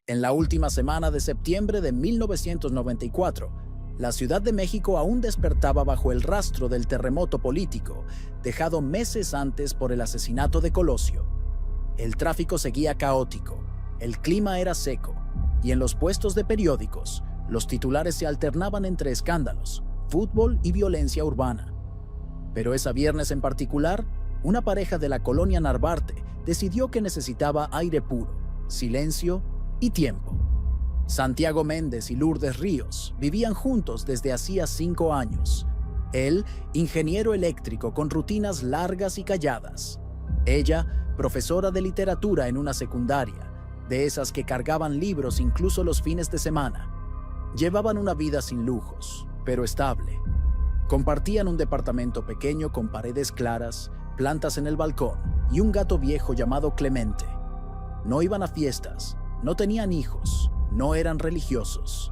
En la última semana de septiembre de 1994, la Ciudad de México aún despertaba bajo el rastro del terremoto político, dejado meses antes por el asesinato de Colosio. El tráfico seguía caótico, el clima era seco, y en los puestos de periódicos, los titulares se alternaban entre escándalos, fútbol y violencia urbana. Pero ese viernes en particular, una pareja de la colonia Narvarte decidió que necesitaba aire puro, silencio y tiempo. Santiago Méndez y Lourdes Ríos vivían juntos desde hacía 5 años. Él, ingeniero eléctrico con rutinas largas y calladas. Ella, profesora de literatura en una secundaria, de esas que cargaban libros incluso los fines de semana. Llevaban una vida sin lujos, pero estable. Compartían un departamento pequeño con paredes claras, plantas en el balcón y un gato viejo llamado Clemente. No iban a fiestas, no tenían hijos, no eran religiosos.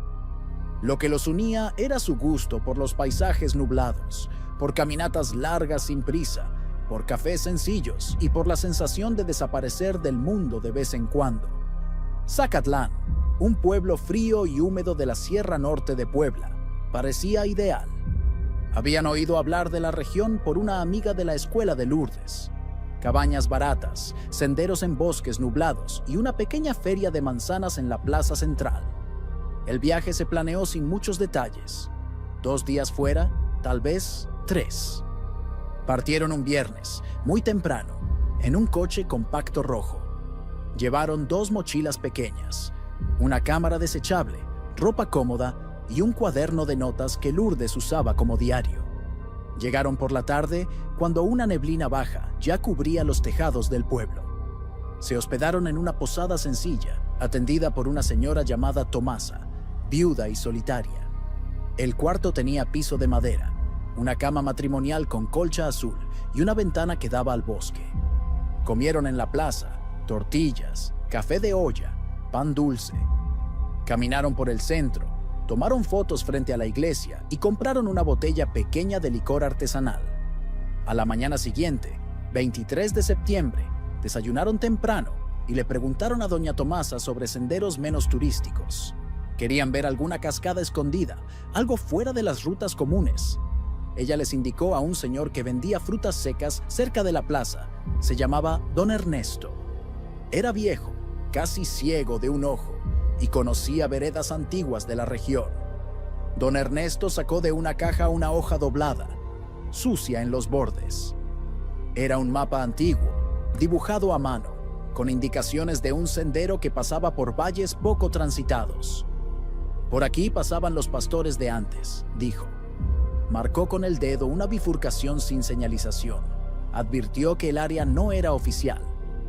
Lo que los unía era su gusto por los paisajes nublados, por caminatas largas sin prisa, por cafés sencillos y por la sensación de desaparecer del mundo de vez en cuando. Zacatlán, un pueblo frío y húmedo de la Sierra Norte de Puebla, parecía ideal. Habían oído hablar de la región por una amiga de la escuela de Lourdes. Cabañas baratas, senderos en bosques nublados y una pequeña feria de manzanas en la plaza central. El viaje se planeó sin muchos detalles. 2 días fuera, tal vez 3. Partieron un viernes, muy temprano, en un coche compacto rojo. Llevaron 2 mochilas pequeñas, una cámara desechable, ropa cómoda y un cuaderno de notas que Lourdes usaba como diario. Llegaron por la tarde cuando una neblina baja ya cubría los tejados del pueblo. Se hospedaron en una posada sencilla, atendida por una señora llamada Tomasa, viuda y solitaria. El cuarto tenía piso de madera, una cama matrimonial con colcha azul y una ventana que daba al bosque. Comieron en la plaza, tortillas, café de olla, pan dulce. Caminaron por el centro, tomaron fotos frente a la iglesia y compraron una botella pequeña de licor artesanal. A la mañana siguiente, 23 de septiembre, desayunaron temprano y le preguntaron a doña Tomasa sobre senderos menos turísticos. Querían ver alguna cascada escondida, algo fuera de las rutas comunes. Ella les indicó a un señor que vendía frutas secas cerca de la plaza. Se llamaba Don Ernesto. Era viejo, casi ciego de un ojo, y conocía veredas antiguas de la región. Don Ernesto sacó de una caja una hoja doblada, sucia en los bordes. Era un mapa antiguo, dibujado a mano, con indicaciones de un sendero que pasaba por valles poco transitados. Por aquí pasaban los pastores de antes, dijo. Marcó con el dedo una bifurcación sin señalización. Advirtió que el área no era oficial,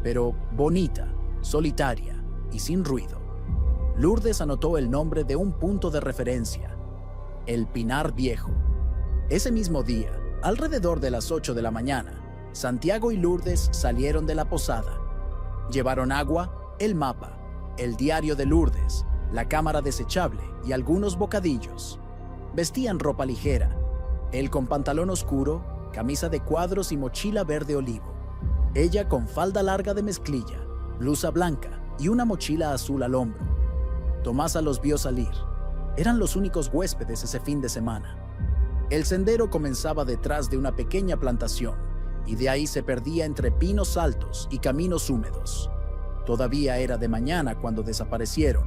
pero bonita, solitaria y sin ruido. Lourdes anotó el nombre de un punto de referencia, el Pinar Viejo. Ese mismo día, alrededor de las 8 de la mañana, Santiago y Lourdes salieron de la posada. Llevaron agua, el mapa, el diario de Lourdes, la cámara desechable y algunos bocadillos. Vestían ropa ligera, él con pantalón oscuro, camisa de cuadros y mochila verde olivo. Ella con falda larga de mezclilla, blusa blanca y una mochila azul al hombro. Tomasa los vio salir. Eran los únicos huéspedes ese fin de semana. El sendero comenzaba detrás de una pequeña plantación y de ahí se perdía entre pinos altos y caminos húmedos. Todavía era de mañana cuando desaparecieron.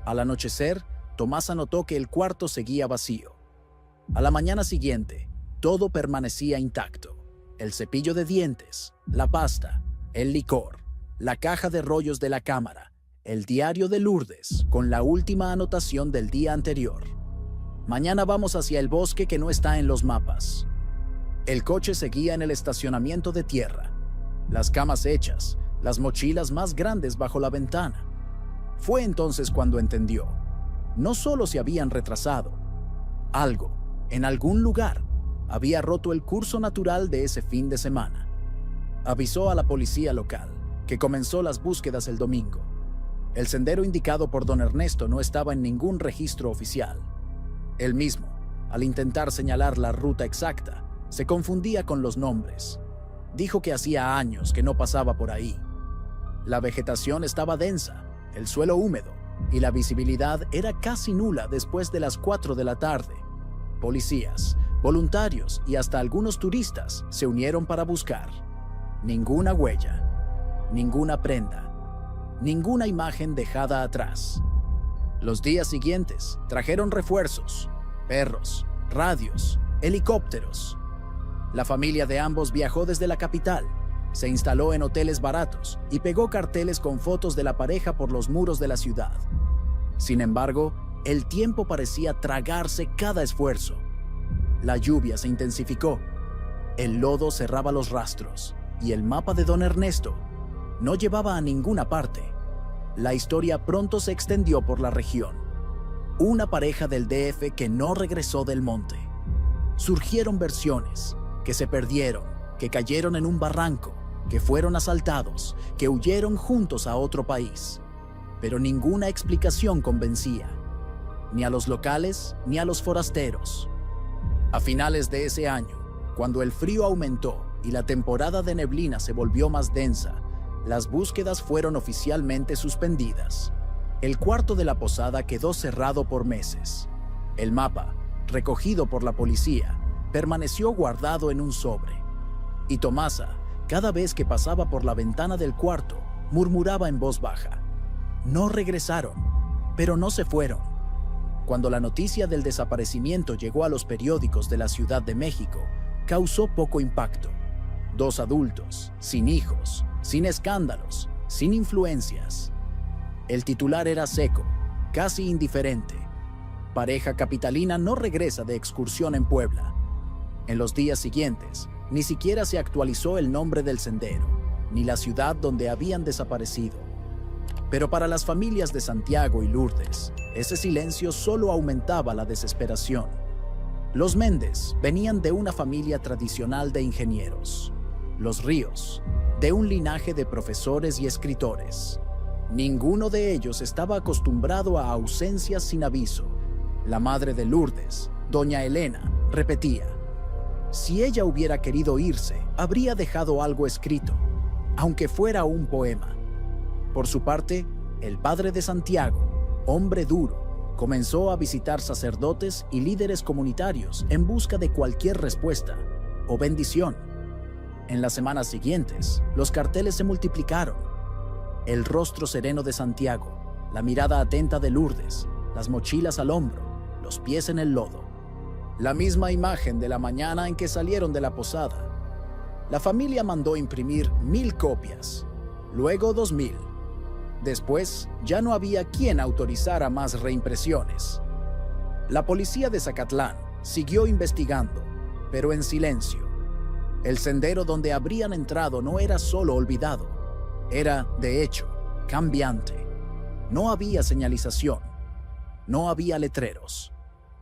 Al anochecer, Tomasa notó que el cuarto seguía vacío. A la mañana siguiente, todo permanecía intacto. El cepillo de dientes, la pasta, el licor, la caja de rollos de la cámara, el diario de Lourdes con la última anotación del día anterior. Mañana vamos hacia el bosque que no está en los mapas. El coche seguía en el estacionamiento de tierra. Las camas hechas, las mochilas más grandes bajo la ventana. Fue entonces cuando entendió. No solo se habían retrasado. Algo, en algún lugar, había roto el curso natural de ese fin de semana. Avisó a la policía local, que comenzó las búsquedas el domingo. El sendero indicado por don Ernesto no estaba en ningún registro oficial. Él mismo, al intentar señalar la ruta exacta, se confundía con los nombres. Dijo que hacía años que no pasaba por ahí. La vegetación estaba densa, el suelo húmedo y la visibilidad era casi nula después de las 4 de la tarde. Policías, voluntarios y hasta algunos turistas se unieron para buscar. Ninguna huella, ninguna prenda, ninguna imagen dejada atrás. Los días siguientes trajeron refuerzos, perros, radios, helicópteros. La familia de ambos viajó desde la capital, se instaló en hoteles baratos y pegó carteles con fotos de la pareja por los muros de la ciudad. Sin embargo, el tiempo parecía tragarse cada esfuerzo. La lluvia se intensificó, el lodo cerraba los rastros y el mapa de don Ernesto no llevaba a ninguna parte. La historia pronto se extendió por la región. Una pareja del DF que no regresó del monte. Surgieron versiones, que se perdieron, que cayeron en un barranco, que fueron asaltados, que huyeron juntos a otro país. Pero ninguna explicación convencía, ni a los locales ni a los forasteros. A finales de ese año, cuando el frío aumentó y la temporada de neblina se volvió más densa, las búsquedas fueron oficialmente suspendidas. El cuarto de la posada quedó cerrado por meses. El mapa, recogido por la policía, permaneció guardado en un sobre. Y Tomasa, cada vez que pasaba por la ventana del cuarto, murmuraba en voz baja: «No regresaron, pero no se fueron». Cuando la noticia del desaparecimiento llegó a los periódicos de la Ciudad de México, causó poco impacto. 2 adultos, sin hijos, sin escándalos, sin influencias. El titular era seco, casi indiferente. Pareja capitalina no regresa de excursión en Puebla. En los días siguientes, ni siquiera se actualizó el nombre del sendero, ni la ciudad donde habían desaparecido. Pero para las familias de Santiago y Lourdes, ese silencio solo aumentaba la desesperación. Los Méndez venían de una familia tradicional de ingenieros. Los Ríos, de un linaje de profesores y escritores. Ninguno de ellos estaba acostumbrado a ausencias sin aviso. La madre de Lourdes, doña Elena, repetía: si ella hubiera querido irse, habría dejado algo escrito, aunque fuera un poema. Por su parte, el padre de Santiago, hombre duro, comenzó a visitar sacerdotes y líderes comunitarios en busca de cualquier respuesta o bendición. En las semanas siguientes, los carteles se multiplicaron. El rostro sereno de Santiago, la mirada atenta de Lourdes, las mochilas al hombro, los pies en el lodo. La misma imagen de la mañana en que salieron de la posada. La familia mandó imprimir 1000 copias, luego 2000. Después, ya no había quien autorizara más reimpresiones. La policía de Zacatlán siguió investigando, pero en silencio. El sendero donde habrían entrado no era solo olvidado, era, de hecho, cambiante. No había señalización, no había letreros.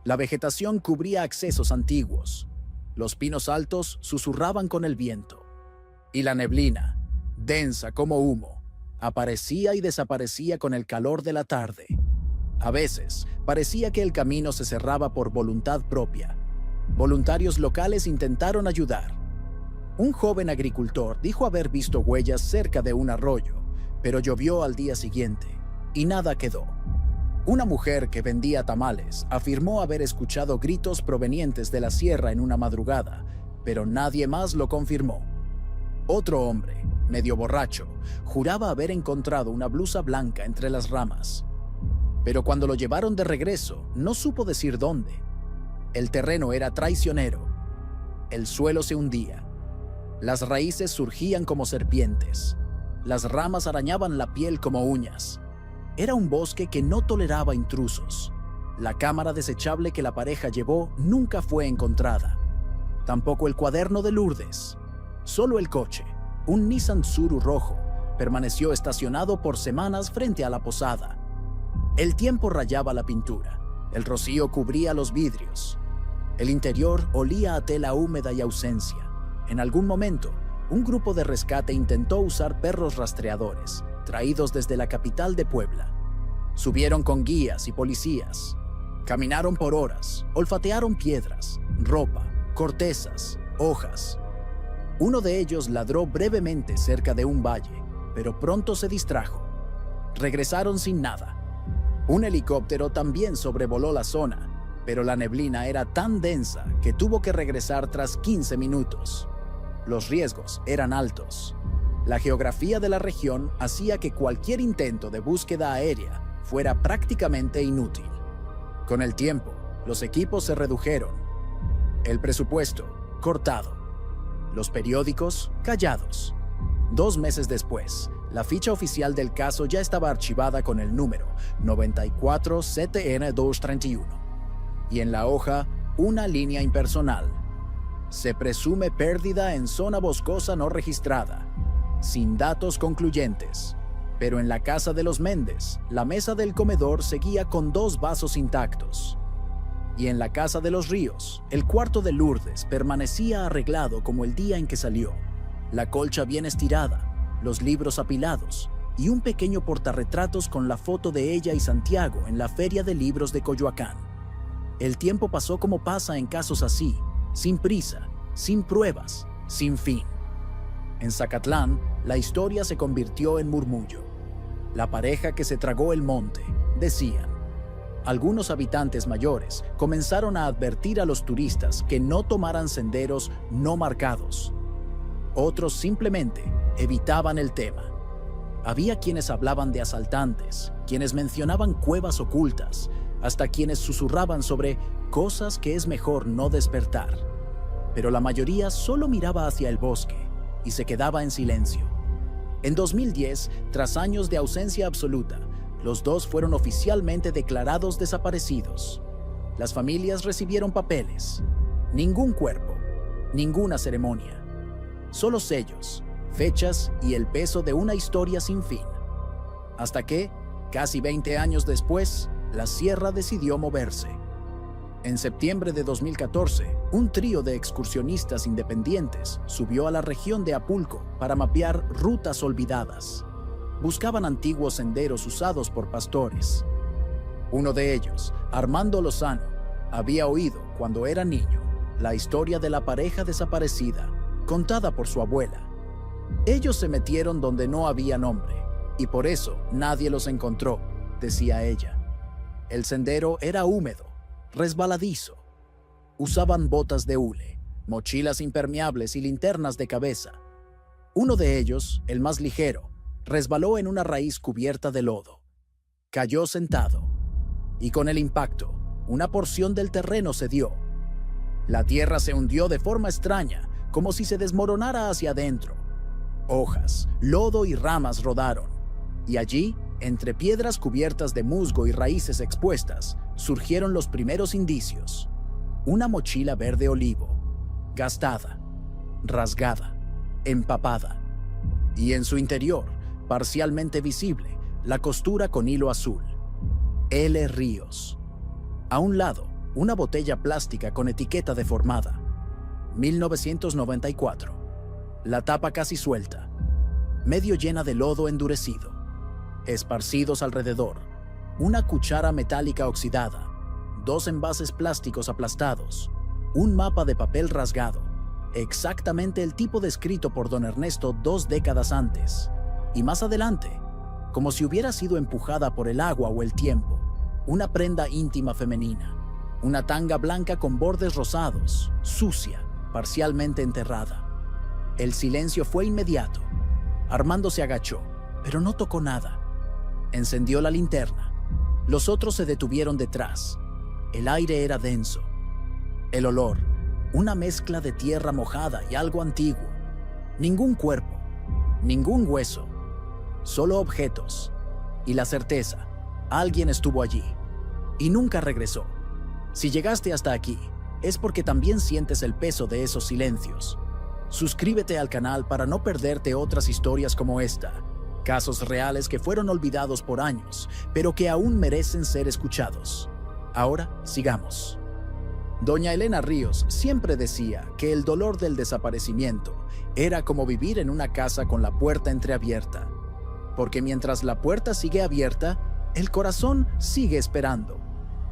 La vegetación cubría accesos antiguos. Los pinos altos susurraban con el viento. Y la neblina, densa como humo, aparecía y desaparecía con el calor de la tarde. A veces, parecía que el camino se cerraba por voluntad propia. Voluntarios locales intentaron ayudar. Un joven agricultor dijo haber visto huellas cerca de un arroyo, pero llovió al día siguiente y nada quedó. Una mujer que vendía tamales afirmó haber escuchado gritos provenientes de la sierra en una madrugada, pero nadie más lo confirmó. Otro hombre, medio borracho, juraba haber encontrado una blusa blanca entre las ramas. Pero cuando lo llevaron de regreso, no supo decir dónde. El terreno era traicionero. El suelo se hundía. Las raíces surgían como serpientes. Las ramas arañaban la piel como uñas. Era un bosque que no toleraba intrusos. La cámara desechable que la pareja llevó nunca fue encontrada. Tampoco el cuaderno de Lourdes. Solo el coche, un Nissan Tsuru rojo, permaneció estacionado por semanas frente a la posada. El tiempo rayaba la pintura. El rocío cubría los vidrios. El interior olía a tela húmeda y ausencia. En algún momento, un grupo de rescate intentó usar perros rastreadores, traídos desde la capital de Puebla. Subieron con guías y policías. Caminaron por horas, olfatearon piedras, ropa, cortezas, hojas. Uno de ellos ladró brevemente cerca de un valle, pero pronto se distrajo. Regresaron sin nada. Un helicóptero también sobrevoló la zona, pero la neblina era tan densa que tuvo que regresar tras 15 minutos. Los riesgos eran altos. La geografía de la región hacía que cualquier intento de búsqueda aérea fuera prácticamente inútil. Con el tiempo, los equipos se redujeron. El presupuesto, cortado. Los periódicos, callados. 2 meses después, la ficha oficial del caso ya estaba archivada con el número 94 CTN 231. Y en la hoja, una línea impersonal. Se presume pérdida en zona boscosa no registrada, sin datos concluyentes. Pero en la casa de los Méndez, la mesa del comedor seguía con 2 vasos intactos. Y en la casa de los Ríos, el cuarto de Lourdes permanecía arreglado como el día en que salió. La colcha bien estirada, los libros apilados y un pequeño portarretratos con la foto de ella y Santiago en la Feria de Libros de Coyoacán. El tiempo pasó como pasa en casos así, sin prisa, sin pruebas, sin fin. En Zacatlán, la historia se convirtió en murmullo. La pareja que se tragó el monte, decían. Algunos habitantes mayores comenzaron a advertir a los turistas que no tomaran senderos no marcados. Otros simplemente evitaban el tema. Había quienes hablaban de asaltantes, quienes mencionaban cuevas ocultas, hasta quienes susurraban sobre cosas que es mejor no despertar. Pero la mayoría solo miraba hacia el bosque y se quedaba en silencio. En 2010, tras años de ausencia absoluta, los dos fueron oficialmente declarados desaparecidos. Las familias recibieron papeles. Ningún cuerpo, ninguna ceremonia. Solo sellos, fechas y el peso de una historia sin fin. Hasta que, casi 20 años después, la sierra decidió moverse. En septiembre de 2014, un trío de excursionistas independientes subió a la región de Apulco para mapear rutas olvidadas. Buscaban antiguos senderos usados por pastores. Uno de ellos, Armando Lozano, había oído, cuando era niño, la historia de la pareja desaparecida, contada por su abuela. Ellos se metieron donde no había nombre, y por eso nadie los encontró, decía ella. El sendero era húmedo, resbaladizo. Usaban botas de hule, mochilas impermeables y linternas de cabeza. Uno de ellos, el más ligero, resbaló en una raíz cubierta de lodo. Cayó sentado, y con el impacto, una porción del terreno cedió. La tierra se hundió de forma extraña, como si se desmoronara hacia adentro. Hojas, lodo y ramas rodaron, y allí, entre piedras cubiertas de musgo y raíces expuestas, surgieron los primeros indicios. Una mochila verde olivo, gastada, rasgada, empapada, y en su interior, parcialmente visible, la costura con hilo azul. L. Ríos. A un lado, una botella plástica con etiqueta deformada. 1994. La tapa casi suelta, medio llena de lodo endurecido. Esparcidos alrededor, una cuchara metálica oxidada, 2 envases plásticos aplastados, un mapa de papel rasgado, exactamente el tipo descrito por don Ernesto 2 décadas antes. Y más adelante, como si hubiera sido empujada por el agua o el tiempo, una prenda íntima femenina, una tanga blanca con bordes rosados, sucia, parcialmente enterrada. El silencio fue inmediato. Armando se agachó, pero no tocó nada. Encendió la linterna. Los otros se detuvieron detrás. El aire era denso. El olor, una mezcla de tierra mojada y algo antiguo. Ningún cuerpo, ningún hueso, solo objetos. Y la certeza, alguien estuvo allí y nunca regresó. Si llegaste hasta aquí, es porque también sientes el peso de esos silencios. Suscríbete al canal para no perderte otras historias como esta. Casos reales que fueron olvidados por años, pero que aún merecen ser escuchados. Ahora, sigamos. Doña Elena Ríos siempre decía que el dolor del desaparecimiento era como vivir en una casa con la puerta entreabierta. Porque mientras la puerta sigue abierta, el corazón sigue esperando.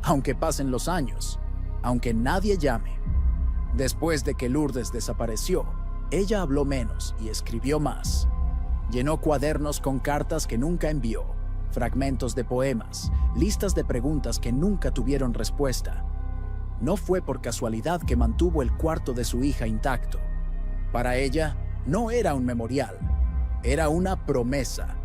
Aunque pasen los años, aunque nadie llame. Después de que Lourdes desapareció, ella habló menos y escribió más. Llenó cuadernos con cartas que nunca envió, fragmentos de poemas, listas de preguntas que nunca tuvieron respuesta. No fue por casualidad que mantuvo el cuarto de su hija intacto. Para ella, no era un memorial, era una promesa.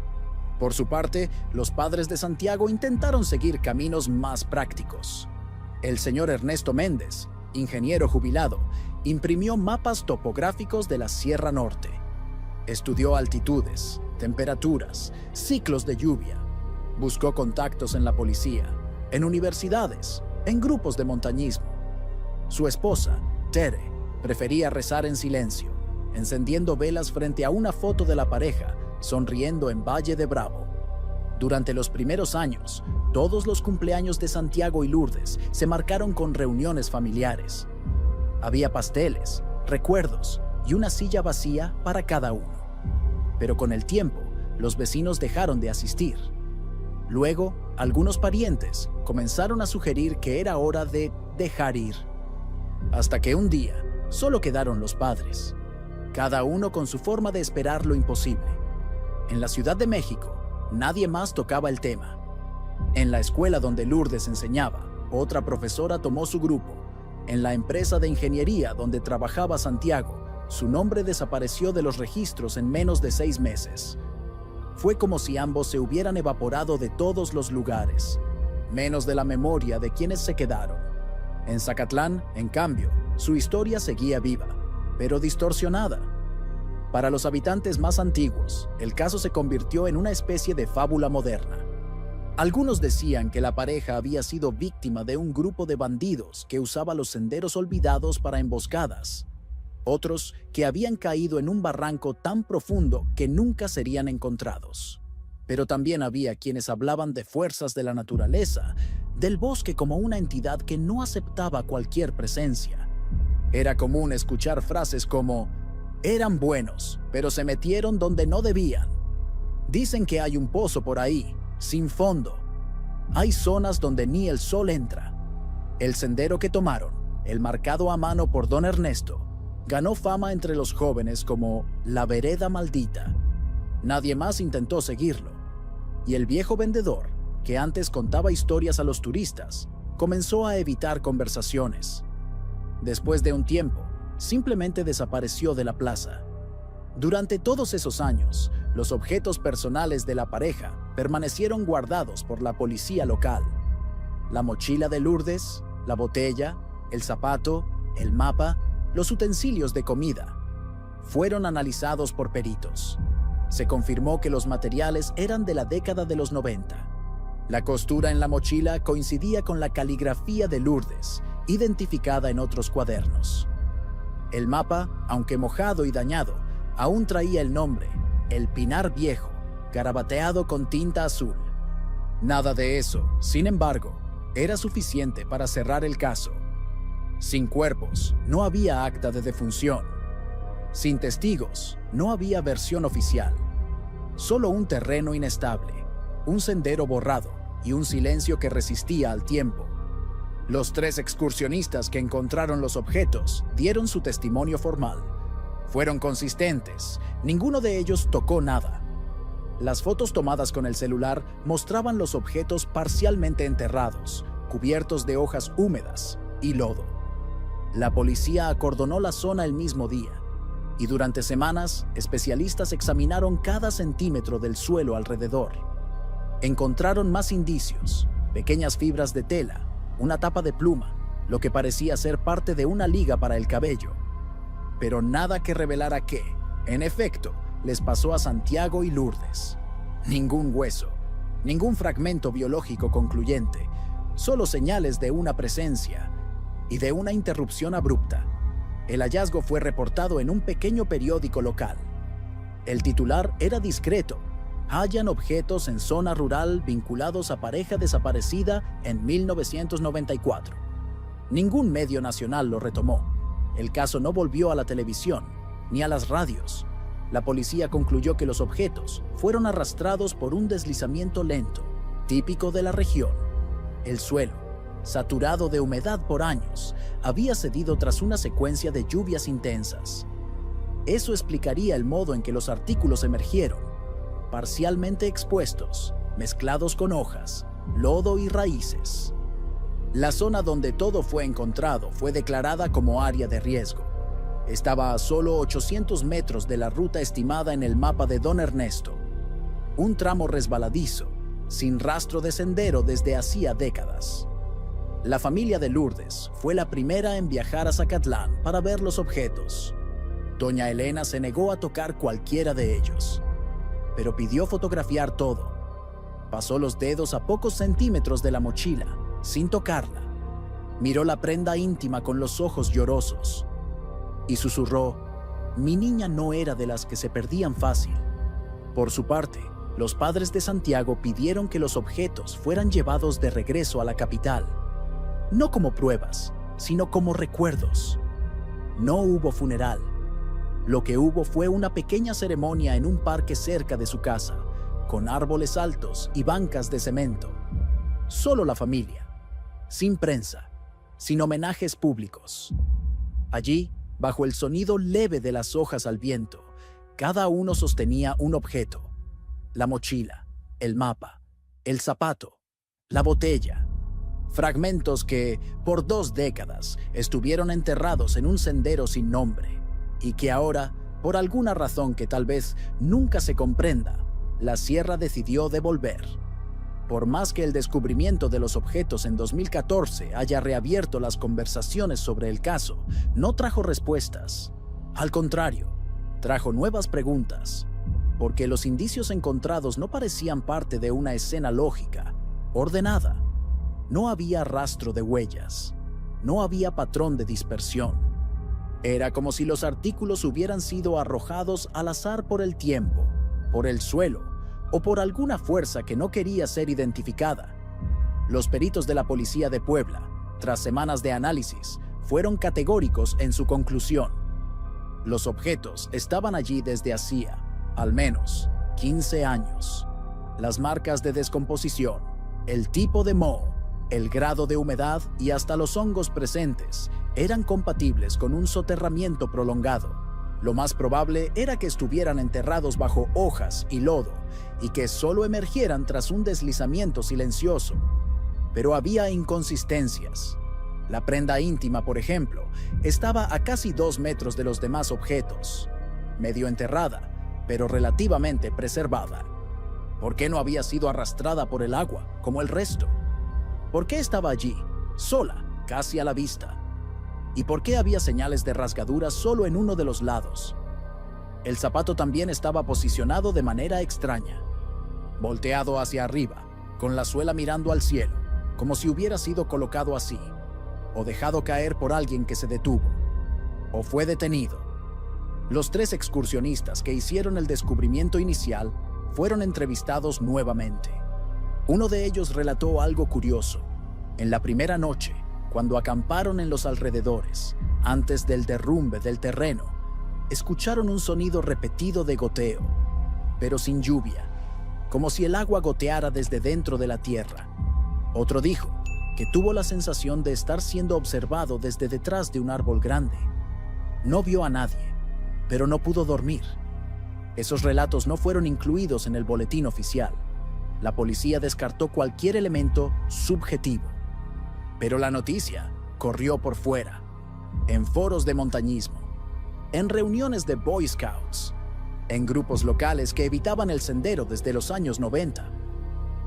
Por su parte, los padres de Santiago intentaron seguir caminos más prácticos. El señor Ernesto Méndez, ingeniero jubilado, imprimió mapas topográficos de la Sierra Norte. Estudió altitudes, temperaturas, ciclos de lluvia. Buscó contactos en la policía, en universidades, en grupos de montañismo. Su esposa, Tere, prefería rezar en silencio, encendiendo velas frente a una foto de la pareja, sonriendo en Valle de Bravo. Durante los primeros años, todos los cumpleaños de Santiago y Lourdes se marcaron con reuniones familiares. Había pasteles, recuerdos y una silla vacía para cada uno. Pero con el tiempo, los vecinos dejaron de asistir. Luego, algunos parientes comenzaron a sugerir que era hora de dejar ir. Hasta que un día, solo quedaron los padres, cada uno con su forma de esperar lo imposible. En la Ciudad de México, nadie más tocaba el tema. En la escuela donde Lourdes enseñaba, otra profesora tomó su grupo. En la empresa de ingeniería donde trabajaba Santiago, su nombre desapareció de los registros en menos de 6 meses. Fue como si ambos se hubieran evaporado de todos los lugares, menos de la memoria de quienes se quedaron. En Zacatlán, en cambio, su historia seguía viva, pero distorsionada. Para los habitantes más antiguos, el caso se convirtió en una especie de fábula moderna. Algunos decían que la pareja había sido víctima de un grupo de bandidos que usaba los senderos olvidados para emboscadas. Otros que habían caído en un barranco tan profundo que nunca serían encontrados. Pero también había quienes hablaban de fuerzas de la naturaleza, del bosque como una entidad que no aceptaba cualquier presencia. Era común escuchar frases como: eran buenos, pero se metieron donde no debían. Dicen que hay un pozo por ahí, sin fondo. Hay zonas donde ni el sol entra. El sendero que tomaron, el marcado a mano por don Ernesto, ganó fama entre los jóvenes como la vereda maldita. Nadie más intentó seguirlo. Y el viejo vendedor, que antes contaba historias a los turistas, comenzó a evitar conversaciones. Después de un tiempo, simplemente desapareció de la plaza. Durante todos esos años, los objetos personales de la pareja permanecieron guardados por la policía local. La mochila de Lourdes, la botella, el zapato, el mapa, los utensilios de comida. Fueron analizados por peritos. Se confirmó que los materiales eran de la década de los 90. La costura en la mochila coincidía con la caligrafía de Lourdes, identificada en otros cuadernos. El mapa, aunque mojado y dañado, aún traía el nombre, El Pinar Viejo, garabateado con tinta azul. Nada de eso, sin embargo, era suficiente para cerrar el caso. Sin cuerpos, no había acta de defunción. Sin testigos, no había versión oficial. Solo un terreno inestable, un sendero borrado y un silencio que resistía al tiempo. Los 3 excursionistas que encontraron los objetos dieron su testimonio formal. Fueron consistentes, ninguno de ellos tocó nada. Las fotos tomadas con el celular mostraban los objetos parcialmente enterrados, cubiertos de hojas húmedas y lodo. La policía acordonó la zona el mismo día, y durante semanas, especialistas examinaron cada centímetro del suelo alrededor. Encontraron más indicios, pequeñas fibras de tela, una tapa de pluma, lo que parecía ser parte de una liga para el cabello. Pero nada que revelara qué, en efecto, les pasó a Santiago y Lourdes. Ningún hueso, ningún fragmento biológico concluyente, solo señales de una presencia y de una interrupción abrupta. El hallazgo fue reportado en un pequeño periódico local. El titular era discreto: hallan objetos en zona rural vinculados a pareja desaparecida en 1994. Ningún medio nacional lo retomó. El caso no volvió a la televisión, ni a las radios. La policía concluyó que los objetos fueron arrastrados por un deslizamiento lento, típico de la región. El suelo, saturado de humedad por años, había cedido tras una secuencia de lluvias intensas. Eso explicaría el modo en que los artículos emergieron, parcialmente expuestos, mezclados con hojas, lodo y raíces. La zona donde todo fue encontrado fue declarada como área de riesgo. Estaba a solo 800 metros de la ruta estimada en el mapa de Don Ernesto. Un tramo resbaladizo, sin rastro de sendero desde hacía décadas. La familia de Lourdes fue la primera en viajar a Zacatlán para ver los objetos. Doña Elena se negó a tocar cualquiera de ellos, pero pidió fotografiar todo. Pasó los dedos a pocos centímetros de la mochila, sin tocarla. Miró la prenda íntima con los ojos llorosos y susurró: mi niña no era de las que se perdían fácil. Por su parte, los padres de Santiago pidieron que los objetos fueran llevados de regreso a la capital, no como pruebas, sino como recuerdos. No hubo funeral. Lo que hubo fue una pequeña ceremonia en un parque cerca de su casa, con árboles altos y bancas de cemento. Solo la familia, sin prensa, sin homenajes públicos. Allí, bajo el sonido leve de las hojas al viento, cada uno sostenía un objeto: la mochila, el mapa, el zapato, la botella. Fragmentos que, por 2 décadas, estuvieron enterrados en un sendero sin nombre y que ahora, por alguna razón que tal vez nunca se comprenda, la sierra decidió devolver. Por más que el descubrimiento de los objetos en 2014 haya reabierto las conversaciones sobre el caso, no trajo respuestas. Al contrario, trajo nuevas preguntas, porque los indicios encontrados no parecían parte de una escena lógica, ordenada. No había rastro de huellas, no había patrón de dispersión. Era como si los artículos hubieran sido arrojados al azar por el tiempo, por el suelo o por alguna fuerza que no quería ser identificada. Los peritos de la policía de Puebla, tras semanas de análisis, fueron categóricos en su conclusión. Los objetos estaban allí desde hacía, al menos, 15 años. Las marcas de descomposición, el tipo de moho, el grado de humedad y hasta los hongos presentes eran compatibles con un soterramiento prolongado. Lo más probable era que estuvieran enterrados bajo hojas y lodo y que solo emergieran tras un deslizamiento silencioso. Pero había inconsistencias. La prenda íntima, por ejemplo, estaba a casi 2 metros de los demás objetos, medio enterrada, pero relativamente preservada. ¿Por qué no había sido arrastrada por el agua, como el resto? ¿Por qué estaba allí, sola, casi a la vista? ¿Y por qué había señales de rasgaduras solo en uno de los lados? El zapato también estaba posicionado de manera extraña, volteado hacia arriba, con la suela mirando al cielo, como si hubiera sido colocado así, o dejado caer por alguien que se detuvo, o fue detenido. Los 3 excursionistas que hicieron el descubrimiento inicial fueron entrevistados nuevamente. Uno de ellos relató algo curioso. En la primera noche, cuando acamparon en los alrededores, antes del derrumbe del terreno, escucharon un sonido repetido de goteo, pero sin lluvia, como si el agua goteara desde dentro de la tierra. Otro dijo que tuvo la sensación de estar siendo observado desde detrás de un árbol grande. No vio a nadie, pero no pudo dormir. Esos relatos no fueron incluidos en el boletín oficial. La policía descartó cualquier elemento subjetivo. Pero la noticia corrió por fuera, en foros de montañismo, en reuniones de Boy Scouts, en grupos locales que evitaban el sendero desde los años 90.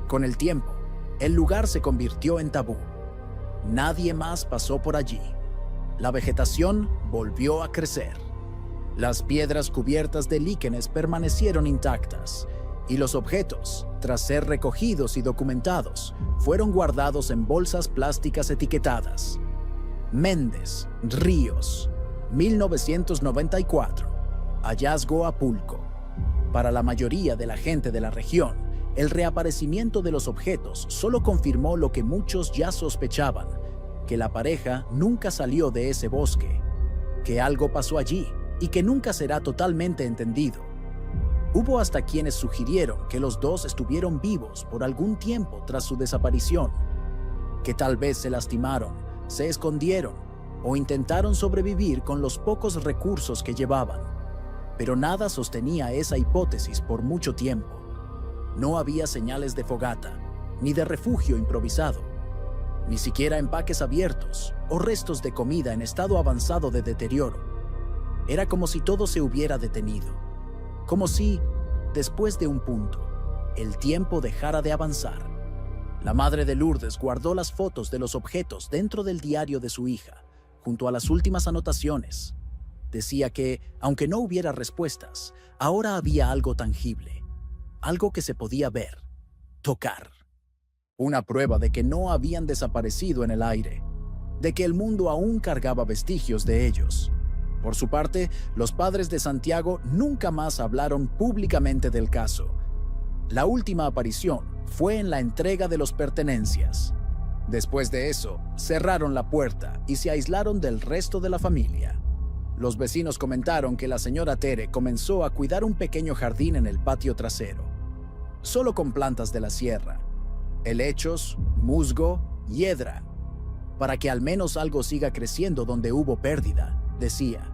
Con el tiempo, el lugar se convirtió en tabú. Nadie más pasó por allí. La vegetación volvió a crecer. Las piedras cubiertas de líquenes permanecieron intactas, y los objetos, tras ser recogidos y documentados, fueron guardados en bolsas plásticas etiquetadas. Méndez, Ríos, 1994. Hallazgo Apulco. Para la mayoría de la gente de la región, el reaparecimiento de los objetos solo confirmó lo que muchos ya sospechaban, que la pareja nunca salió de ese bosque, que algo pasó allí y que nunca será totalmente entendido. Hubo hasta quienes sugirieron que los dos estuvieron vivos por algún tiempo tras su desaparición, que tal vez se lastimaron, se escondieron o intentaron sobrevivir con los pocos recursos que llevaban, pero nada sostenía esa hipótesis por mucho tiempo. No había señales de fogata, ni de refugio improvisado, ni siquiera empaques abiertos o restos de comida en estado avanzado de deterioro. Era como si todo se hubiera detenido, como si, después de un punto, el tiempo dejara de avanzar. La madre de Lourdes guardó las fotos de los objetos dentro del diario de su hija, junto a las últimas anotaciones. Decía que, aunque no hubiera respuestas, ahora había algo tangible, algo que se podía ver, tocar. Una prueba de que no habían desaparecido en el aire, de que el mundo aún cargaba vestigios de ellos. Por su parte, los padres de Santiago nunca más hablaron públicamente del caso. La última aparición fue en la entrega de las pertenencias. Después de eso, cerraron la puerta y se aislaron del resto de la familia. Los vecinos comentaron que la señora Tere comenzó a cuidar un pequeño jardín en el patio trasero, solo con plantas de la sierra, helechos, musgo, hiedra, para que al menos algo siga creciendo donde hubo pérdida, decía.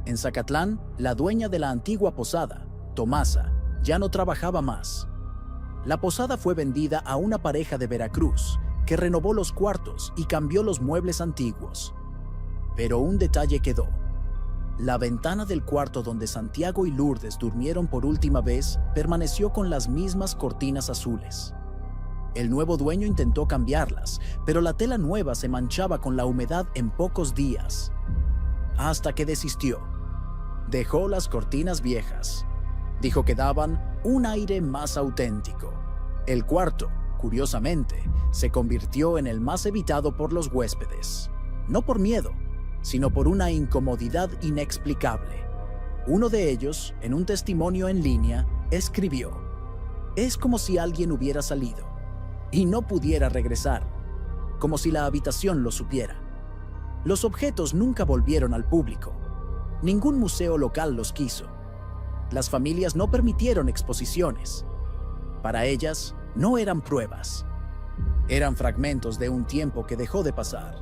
En Zacatlán, la dueña de la antigua posada, Tomasa, ya no trabajaba más. La posada fue vendida a una pareja de Veracruz que renovó los cuartos y cambió los muebles antiguos. Pero un detalle quedó. La ventana del cuarto donde Santiago y Lourdes durmieron por última vez permaneció con las mismas cortinas azules. El nuevo dueño intentó cambiarlas, pero la tela nueva se manchaba con la humedad en pocos días. Hasta que desistió. Dejó las cortinas viejas. Dijo que daban un aire más auténtico. El cuarto, curiosamente, se convirtió en el más evitado por los huéspedes. No por miedo, sino por una incomodidad inexplicable. Uno de ellos, en un testimonio en línea, escribió: «Es como si alguien hubiera salido y no pudiera regresar, como si la habitación lo supiera». Los objetos nunca volvieron al público. Ningún museo local los quiso. Las familias no permitieron exposiciones. Para ellas, no eran pruebas. Eran fragmentos de un tiempo que dejó de pasar.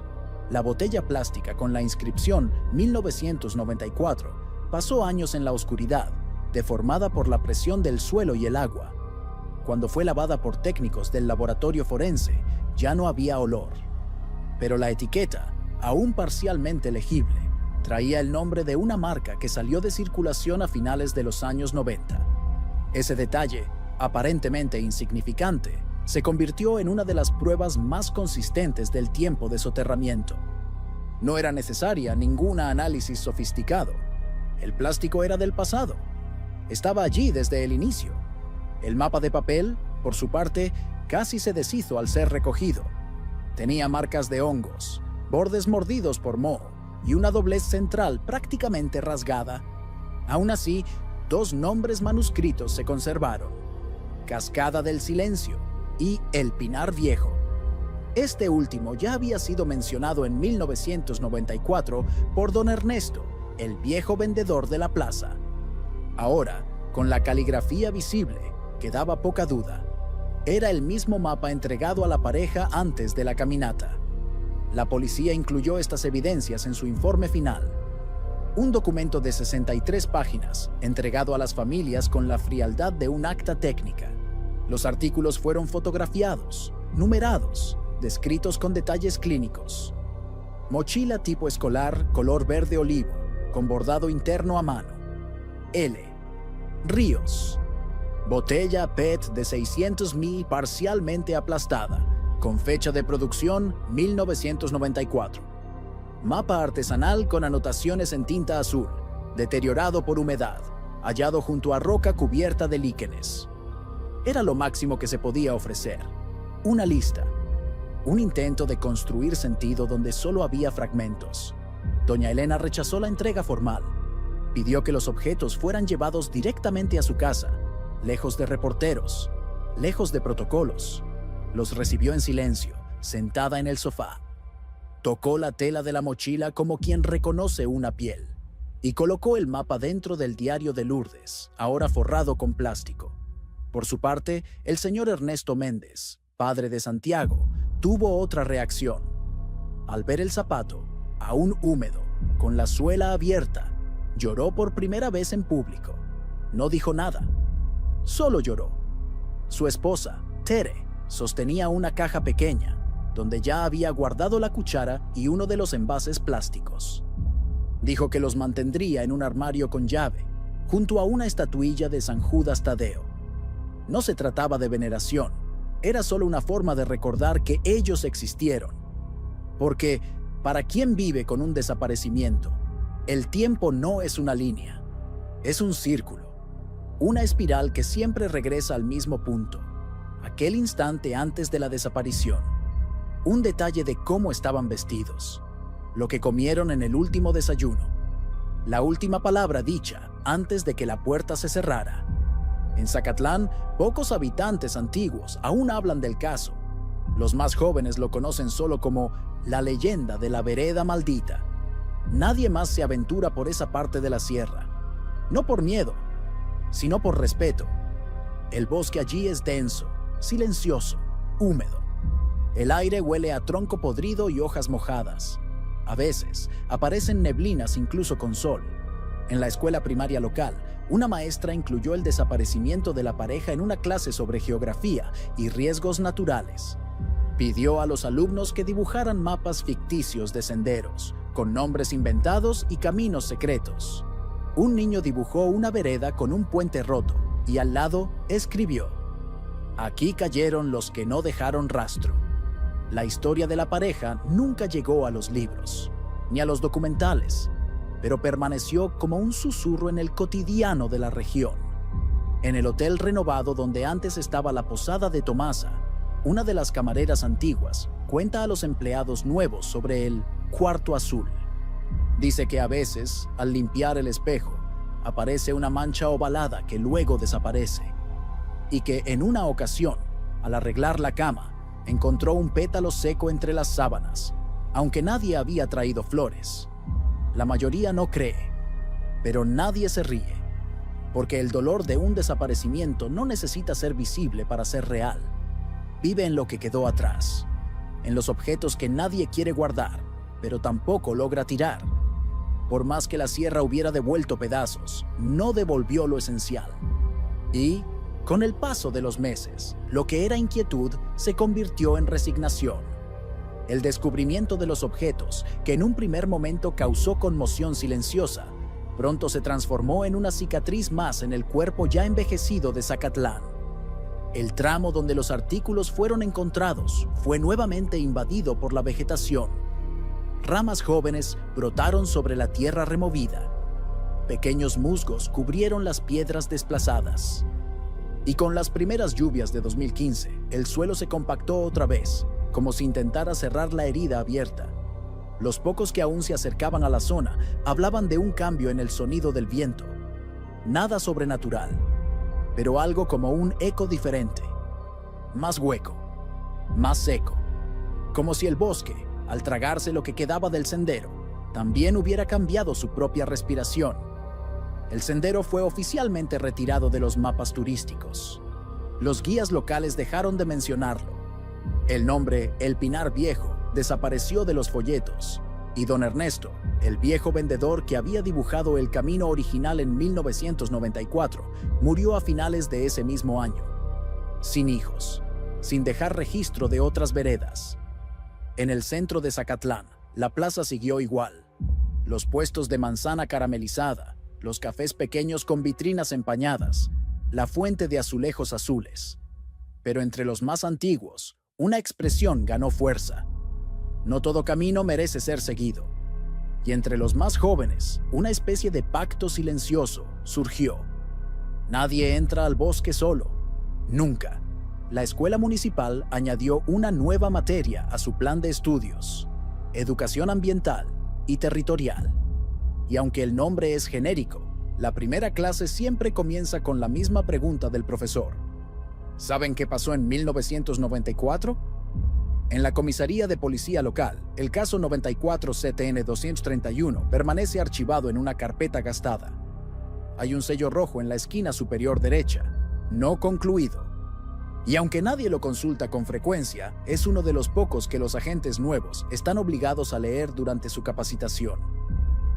La botella plástica con la inscripción 1994 pasó años en la oscuridad, deformada por la presión del suelo y el agua. Cuando fue lavada por técnicos del laboratorio forense, ya no había olor. Pero la etiqueta, aún parcialmente legible, traía el nombre de una marca que salió de circulación a finales de los años 90. Ese detalle, aparentemente insignificante, se convirtió en una de las pruebas más consistentes del tiempo de soterramiento. No era necesaria ningún análisis sofisticado. El plástico era del pasado. Estaba allí desde el inicio. El mapa de papel, por su parte, casi se deshizo al ser recogido. Tenía marcas de hongos, bordes mordidos por moho y una doblez central prácticamente rasgada. Aún así, dos nombres manuscritos se conservaron: Cascada del Silencio y El Pinar Viejo. Este último ya había sido mencionado en 1994 por don Ernesto, el viejo vendedor de la plaza. Ahora, con la caligrafía visible, quedaba poca duda. Era el mismo mapa entregado a la pareja antes de la caminata. La policía incluyó estas evidencias en su informe final. Un documento de 63 páginas, entregado a las familias con la frialdad de un acta técnica. Los artículos fueron fotografiados, numerados, descritos con detalles clínicos. Mochila tipo escolar color verde olivo, con bordado interno a mano. L. Ríos. Botella PET de 600 ml parcialmente aplastada, con fecha de producción 1994. Mapa artesanal con anotaciones en tinta azul, deteriorado por humedad, hallado junto a roca cubierta de líquenes. Era lo máximo que se podía ofrecer. Una lista. Un intento de construir sentido donde solo había fragmentos. Doña Elena rechazó la entrega formal. Pidió que los objetos fueran llevados directamente a su casa, lejos de reporteros, lejos de protocolos. Los recibió en silencio, sentada en el sofá. Tocó la tela de la mochila como quien reconoce una piel y colocó el mapa dentro del diario de Lourdes, ahora forrado con plástico. Por su parte, el señor Ernesto Méndez, padre de Santiago, tuvo otra reacción. Al ver el zapato, aún húmedo, con la suela abierta, lloró por primera vez en público. No dijo nada, solo lloró. Su esposa, Tere, sostenía una caja pequeña, donde ya había guardado la cuchara y uno de los envases plásticos. Dijo que los mantendría en un armario con llave, junto a una estatuilla de San Judas Tadeo. No se trataba de veneración, era solo una forma de recordar que ellos existieron. Porque, para quien vive con un desaparecimiento, el tiempo no es una línea, es un círculo, una espiral que siempre regresa al mismo punto, aquel instante antes de la desaparición. Un detalle de cómo estaban vestidos, lo que comieron en el último desayuno, la última palabra dicha antes de que la puerta se cerrara. En Zacatlán, pocos habitantes antiguos aún hablan del caso. Los más jóvenes lo conocen solo como la leyenda de la vereda maldita. Nadie más se aventura por esa parte de la sierra, no por miedo, sino por respeto. El bosque allí es denso, silencioso, húmedo. El aire huele a tronco podrido y hojas mojadas. A veces aparecen neblinas incluso con sol. En la escuela primaria local, una maestra incluyó el desaparecimiento de la pareja en una clase sobre geografía y riesgos naturales. Pidió a los alumnos que dibujaran mapas ficticios de senderos, con nombres inventados y caminos secretos. Un niño dibujó una vereda con un puente roto y al lado escribió: "Aquí cayeron los que no dejaron rastro". La historia de la pareja nunca llegó a los libros, ni a los documentales, pero permaneció como un susurro en el cotidiano de la región. En el hotel renovado donde antes estaba la posada de Tomasa, una de las camareras antiguas cuenta a los empleados nuevos sobre el cuarto azul. Dice que a veces, al limpiar el espejo, aparece una mancha ovalada que luego desaparece, y que en una ocasión, al arreglar la cama, encontró un pétalo seco entre las sábanas, aunque nadie había traído flores. La mayoría no cree, pero nadie se ríe, porque el dolor de un desaparecimiento no necesita ser visible para ser real. Vive en lo que quedó atrás, en los objetos que nadie quiere guardar, pero tampoco logra tirar. Por más que la sierra hubiera devuelto pedazos, no devolvió lo esencial. Y, con el paso de los meses, lo que era inquietud se convirtió en resignación. El descubrimiento de los objetos, que en un primer momento causó conmoción silenciosa, pronto se transformó en una cicatriz más en el cuerpo ya envejecido de Zacatlán. El tramo donde los artículos fueron encontrados fue nuevamente invadido por la vegetación. Ramas jóvenes brotaron sobre la tierra removida. Pequeños musgos cubrieron las piedras desplazadas. Y con las primeras lluvias de 2015, el suelo se compactó otra vez, como si intentara cerrar la herida abierta. Los pocos que aún se acercaban a la zona hablaban de un cambio en el sonido del viento. Nada sobrenatural, pero algo como un eco diferente. Más hueco, más seco. Como si el bosque, al tragarse lo que quedaba del sendero, también hubiera cambiado su propia respiración. El sendero fue oficialmente retirado de los mapas turísticos. Los guías locales dejaron de mencionarlo. El nombre El Pinar Viejo desapareció de los folletos, y don Ernesto, el viejo vendedor que había dibujado el camino original en 1994, murió a finales de ese mismo año, sin hijos, sin dejar registro de otras veredas. En el centro de Zacatlán, la plaza siguió igual. Los puestos de manzana caramelizada, los cafés pequeños con vitrinas empañadas, la fuente de azulejos azules. Pero entre los más antiguos, una expresión ganó fuerza: no todo camino merece ser seguido. Y entre los más jóvenes, una especie de pacto silencioso surgió: nadie entra al bosque solo, nunca. La escuela municipal añadió una nueva materia a su plan de estudios: educación ambiental y territorial. Y aunque el nombre es genérico, la primera clase siempre comienza con la misma pregunta del profesor: ¿saben qué pasó en 1994? En la comisaría de policía local, el caso 94 CTN 231 permanece archivado en una carpeta gastada. Hay un sello rojo en la esquina superior derecha: no concluido. Y aunque nadie lo consulta con frecuencia, es uno de los pocos que los agentes nuevos están obligados a leer durante su capacitación.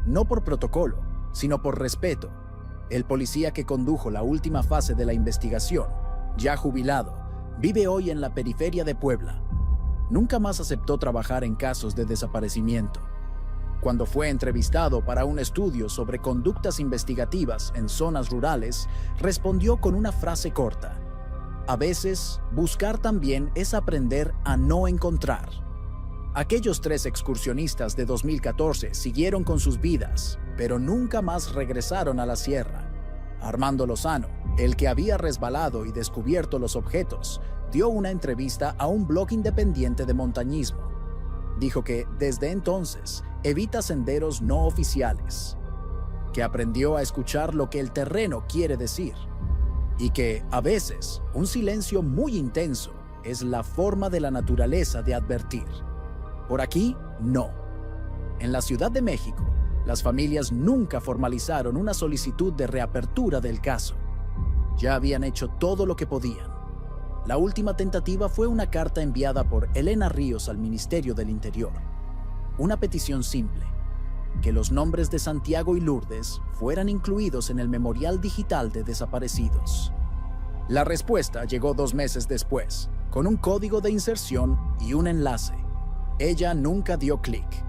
No por protocolo, sino por respeto. El policía que condujo la última fase de la investigación Ya jubilado, vive hoy en la periferia de Puebla. Nunca más aceptó trabajar en casos de desaparecimiento. Cuando fue entrevistado para un estudio sobre conductas investigativas en zonas rurales, respondió con una frase corta: a veces, buscar también es aprender a no encontrar. Aquellos 3 excursionistas de 2014 siguieron con sus vidas, pero nunca más regresaron a la sierra. Armando Lozano, el que había resbalado y descubierto los objetos, dio una entrevista a un blog independiente de montañismo. Dijo que, desde entonces, evita senderos no oficiales, que aprendió a escuchar lo que el terreno quiere decir, y que, a veces, un silencio muy intenso es la forma de la naturaleza de advertir. Por aquí, no. En la Ciudad de México, las familias nunca formalizaron una solicitud de reapertura del caso. Ya habían hecho todo lo que podían. La última tentativa fue una carta enviada por Elena Ríos al Ministerio del Interior. Una petición simple: que los nombres de Santiago y Lourdes fueran incluidos en el Memorial Digital de Desaparecidos. La respuesta llegó 2 meses después, con un código de inserción y un enlace. Ella nunca dio clic.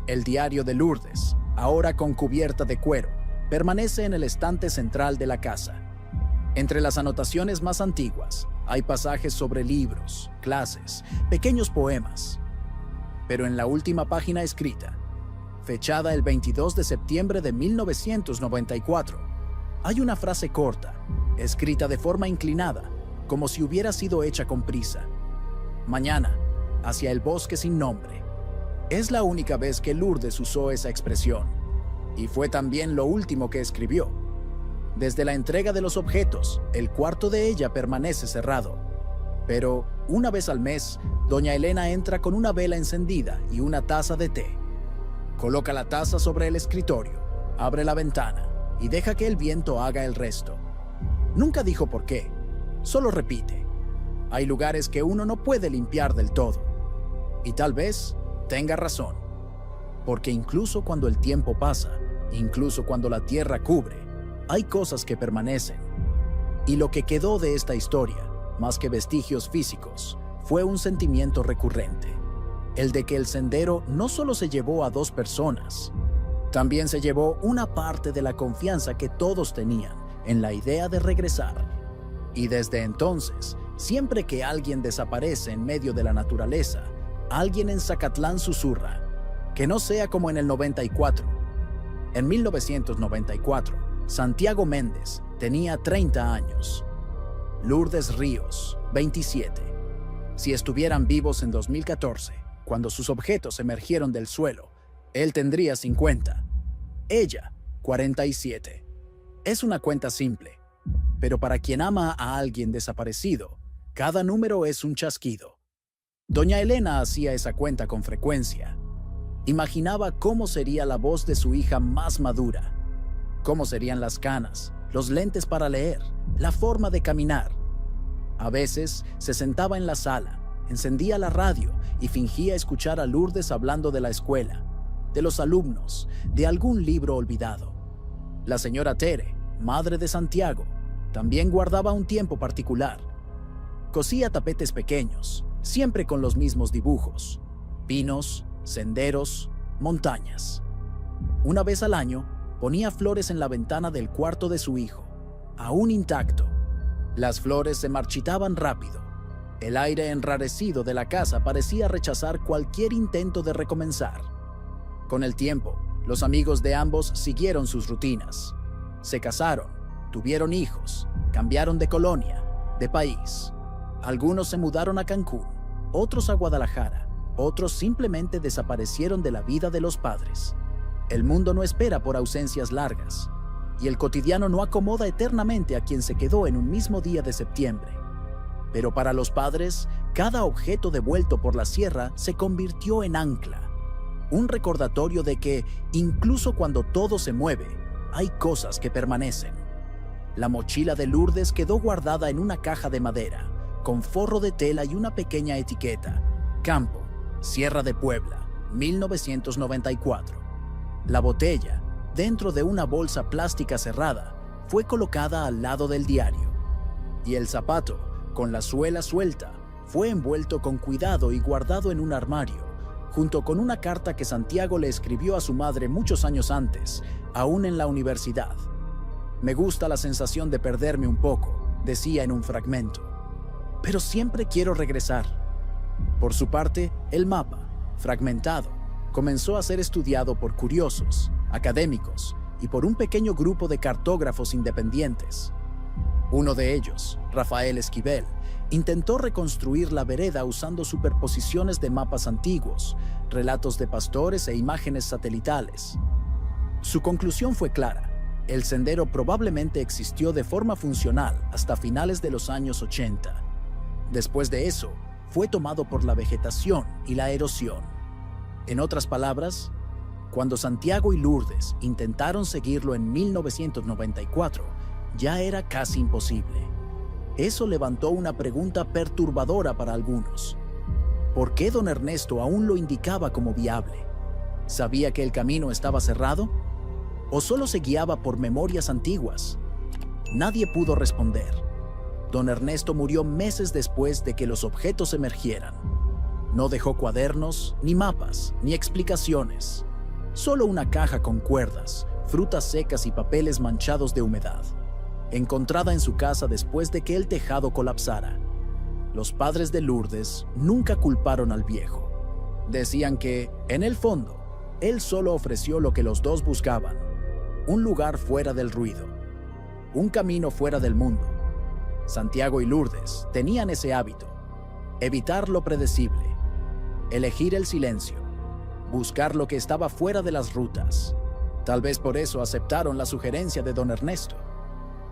El diario de Lourdes, ahora con cubierta de cuero, permanece en el estante central de la casa. Entre las anotaciones más antiguas, hay pasajes sobre libros, clases, pequeños poemas. Pero en la última página escrita, fechada el 22 de septiembre de 1994, hay una frase corta, escrita de forma inclinada, como si hubiera sido hecha con prisa. Mañana, hacia el bosque sin nombre. Es la única vez que Lourdes usó esa expresión, y fue también lo último que escribió. Desde la entrega de los objetos, el cuarto de ella permanece cerrado. Pero, una vez al mes, doña Elena entra con una vela encendida y una taza de té. Coloca la taza sobre el escritorio, abre la ventana y deja que el viento haga el resto. Nunca dijo por qué, solo repite: hay lugares que uno no puede limpiar del todo. Y tal vez tenga razón, porque incluso cuando el tiempo pasa, incluso cuando la tierra cubre, hay cosas que permanecen. Y lo que quedó de esta historia, más que vestigios físicos, fue un sentimiento recurrente: el de que el sendero no solo se llevó a 2 personas, también se llevó una parte de la confianza que todos tenían en la idea de regresar. Y desde entonces, siempre que alguien desaparece en medio de la naturaleza, alguien en Zacatlán susurra: que no sea como en el 94. En 1994, Santiago Méndez tenía 30 años. Lourdes Ríos, 27. Si estuvieran vivos en 2014, cuando sus objetos emergieron del suelo, él tendría 50. Ella, 47. Es una cuenta simple, pero para quien ama a alguien desaparecido, cada número es un chasquido. Doña Elena hacía esa cuenta con frecuencia. Imaginaba cómo sería la voz de su hija más madura, cómo serían las canas, los lentes para leer, la forma de caminar. A veces se sentaba en la sala, encendía la radio y fingía escuchar a Lourdes hablando de la escuela, de los alumnos, de algún libro olvidado. La señora Tere, madre de Santiago, también guardaba un tiempo particular. Cosía tapetes pequeños, siempre con los mismos dibujos: pinos, senderos, montañas. Una vez al año, ponía flores en la ventana del cuarto de su hijo, aún intacto. Las flores se marchitaban rápido. El aire enrarecido de la casa parecía rechazar cualquier intento de recomenzar. Con el tiempo, los amigos de ambos siguieron sus rutinas. Se casaron, tuvieron hijos, cambiaron de colonia, de país. Algunos se mudaron a Cancún, otros a Guadalajara, otros simplemente desaparecieron de la vida de los padres. El mundo no espera por ausencias largas, y el cotidiano no acomoda eternamente a quien se quedó en un mismo día de septiembre. Pero para los padres, cada objeto devuelto por la sierra se convirtió en ancla, un recordatorio de que, incluso cuando todo se mueve, hay cosas que permanecen. La mochila de Lourdes quedó guardada en una caja de madera, con forro de tela y una pequeña etiqueta: Campo, Sierra de Puebla, 1994. La botella, dentro de una bolsa plástica cerrada, fue colocada al lado del diario. y el zapato, con la suela suelta, fue envuelto con cuidado y guardado en un armario, junto con una carta que Santiago le escribió a su madre muchos años antes, aún en la universidad. «Me gusta la sensación de perderme un poco», decía en un fragmento, «pero siempre quiero regresar». Por su parte, el mapa, fragmentado, comenzó a ser estudiado por curiosos, académicos y por un pequeño grupo de cartógrafos independientes. Uno de ellos, Rafael Esquivel, intentó reconstruir la vereda usando superposiciones de mapas antiguos, relatos de pastores e imágenes satelitales. Su conclusión fue clara: el sendero probablemente existió de forma funcional hasta finales de los años 80. Después de eso, fue tomado por la vegetación y la erosión. En otras palabras, cuando Santiago y Lourdes intentaron seguirlo en 1994, ya era casi imposible. Eso levantó una pregunta perturbadora para algunos. ¿Por qué don Ernesto aún lo indicaba como viable? ¿Sabía que el camino estaba cerrado? ¿O solo se guiaba por memorias antiguas? Nadie pudo responder. Don Ernesto murió meses después de que los objetos emergieran. No dejó cuadernos, ni mapas, ni explicaciones. Solo una caja con cuerdas, frutas secas y papeles manchados de humedad, encontrada en su casa después de que el tejado colapsara. Los padres de Lourdes nunca culparon al viejo. Decían que, en el fondo, él solo ofreció lo que los dos buscaban: un lugar fuera del ruido, un camino fuera del mundo. Santiago y Lourdes tenían ese hábito: evitar lo predecible, elegir el silencio, buscar lo que estaba fuera de las rutas. Tal vez por eso aceptaron la sugerencia de don Ernesto.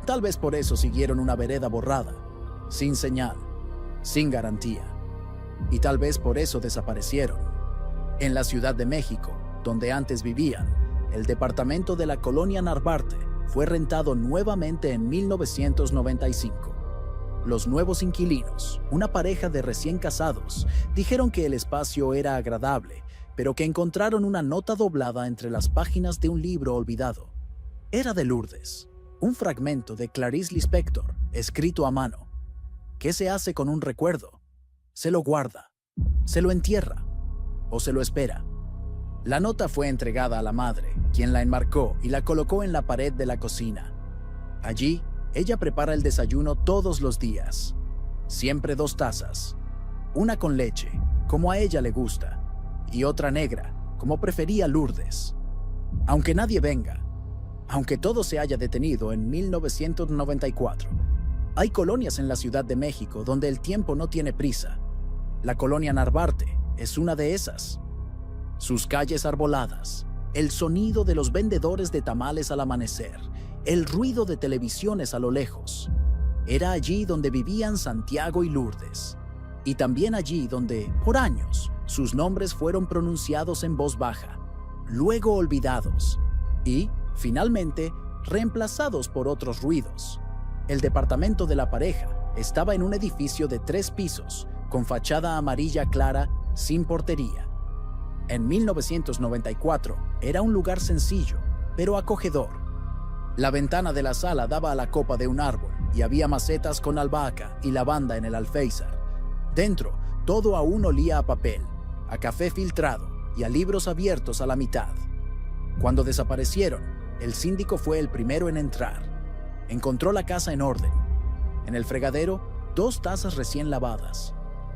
Tal vez por eso siguieron una vereda borrada, sin señal, sin garantía. Y tal vez por eso desaparecieron. En la Ciudad de México, donde antes vivían, el departamento de la colonia Narvarte fue rentado nuevamente en 1995. Los nuevos inquilinos, una pareja de recién casados, dijeron que el espacio era agradable, pero que encontraron una nota doblada entre las páginas de un libro olvidado. Era de Lourdes, un fragmento de Clarice Lispector, escrito a mano. ¿Qué se hace con un recuerdo? ¿Se lo guarda? ¿Se lo entierra? ¿O se lo espera? La nota fue entregada a la madre, quien la enmarcó y la colocó en la pared de la cocina. Allí, ella prepara el desayuno todos los días. Siempre 2 tazas. Una con leche, como a ella le gusta, y otra negra, como prefería Lourdes. Aunque nadie venga, aunque todo se haya detenido en 1994, hay colonias en la Ciudad de México donde el tiempo no tiene prisa. La colonia Narvarte es una de esas. Sus calles arboladas, el sonido de los vendedores de tamales al amanecer, el ruido de televisiones a lo lejos. Era allí donde vivían Santiago y Lourdes. Y también allí donde, por años, sus nombres fueron pronunciados en voz baja, luego olvidados y, finalmente, reemplazados por otros ruidos. El departamento de la pareja estaba en un edificio de 3 pisos, con fachada amarilla clara, sin portería. En 1994 era un lugar sencillo, pero acogedor. La ventana de la sala daba a la copa de un árbol y había macetas con albahaca y lavanda en el alféizar. Dentro, todo aún olía a papel, a café filtrado y a libros abiertos a la mitad. Cuando desaparecieron, el síndico fue el primero en entrar. Encontró la casa en orden. En el fregadero, 2 tazas recién lavadas.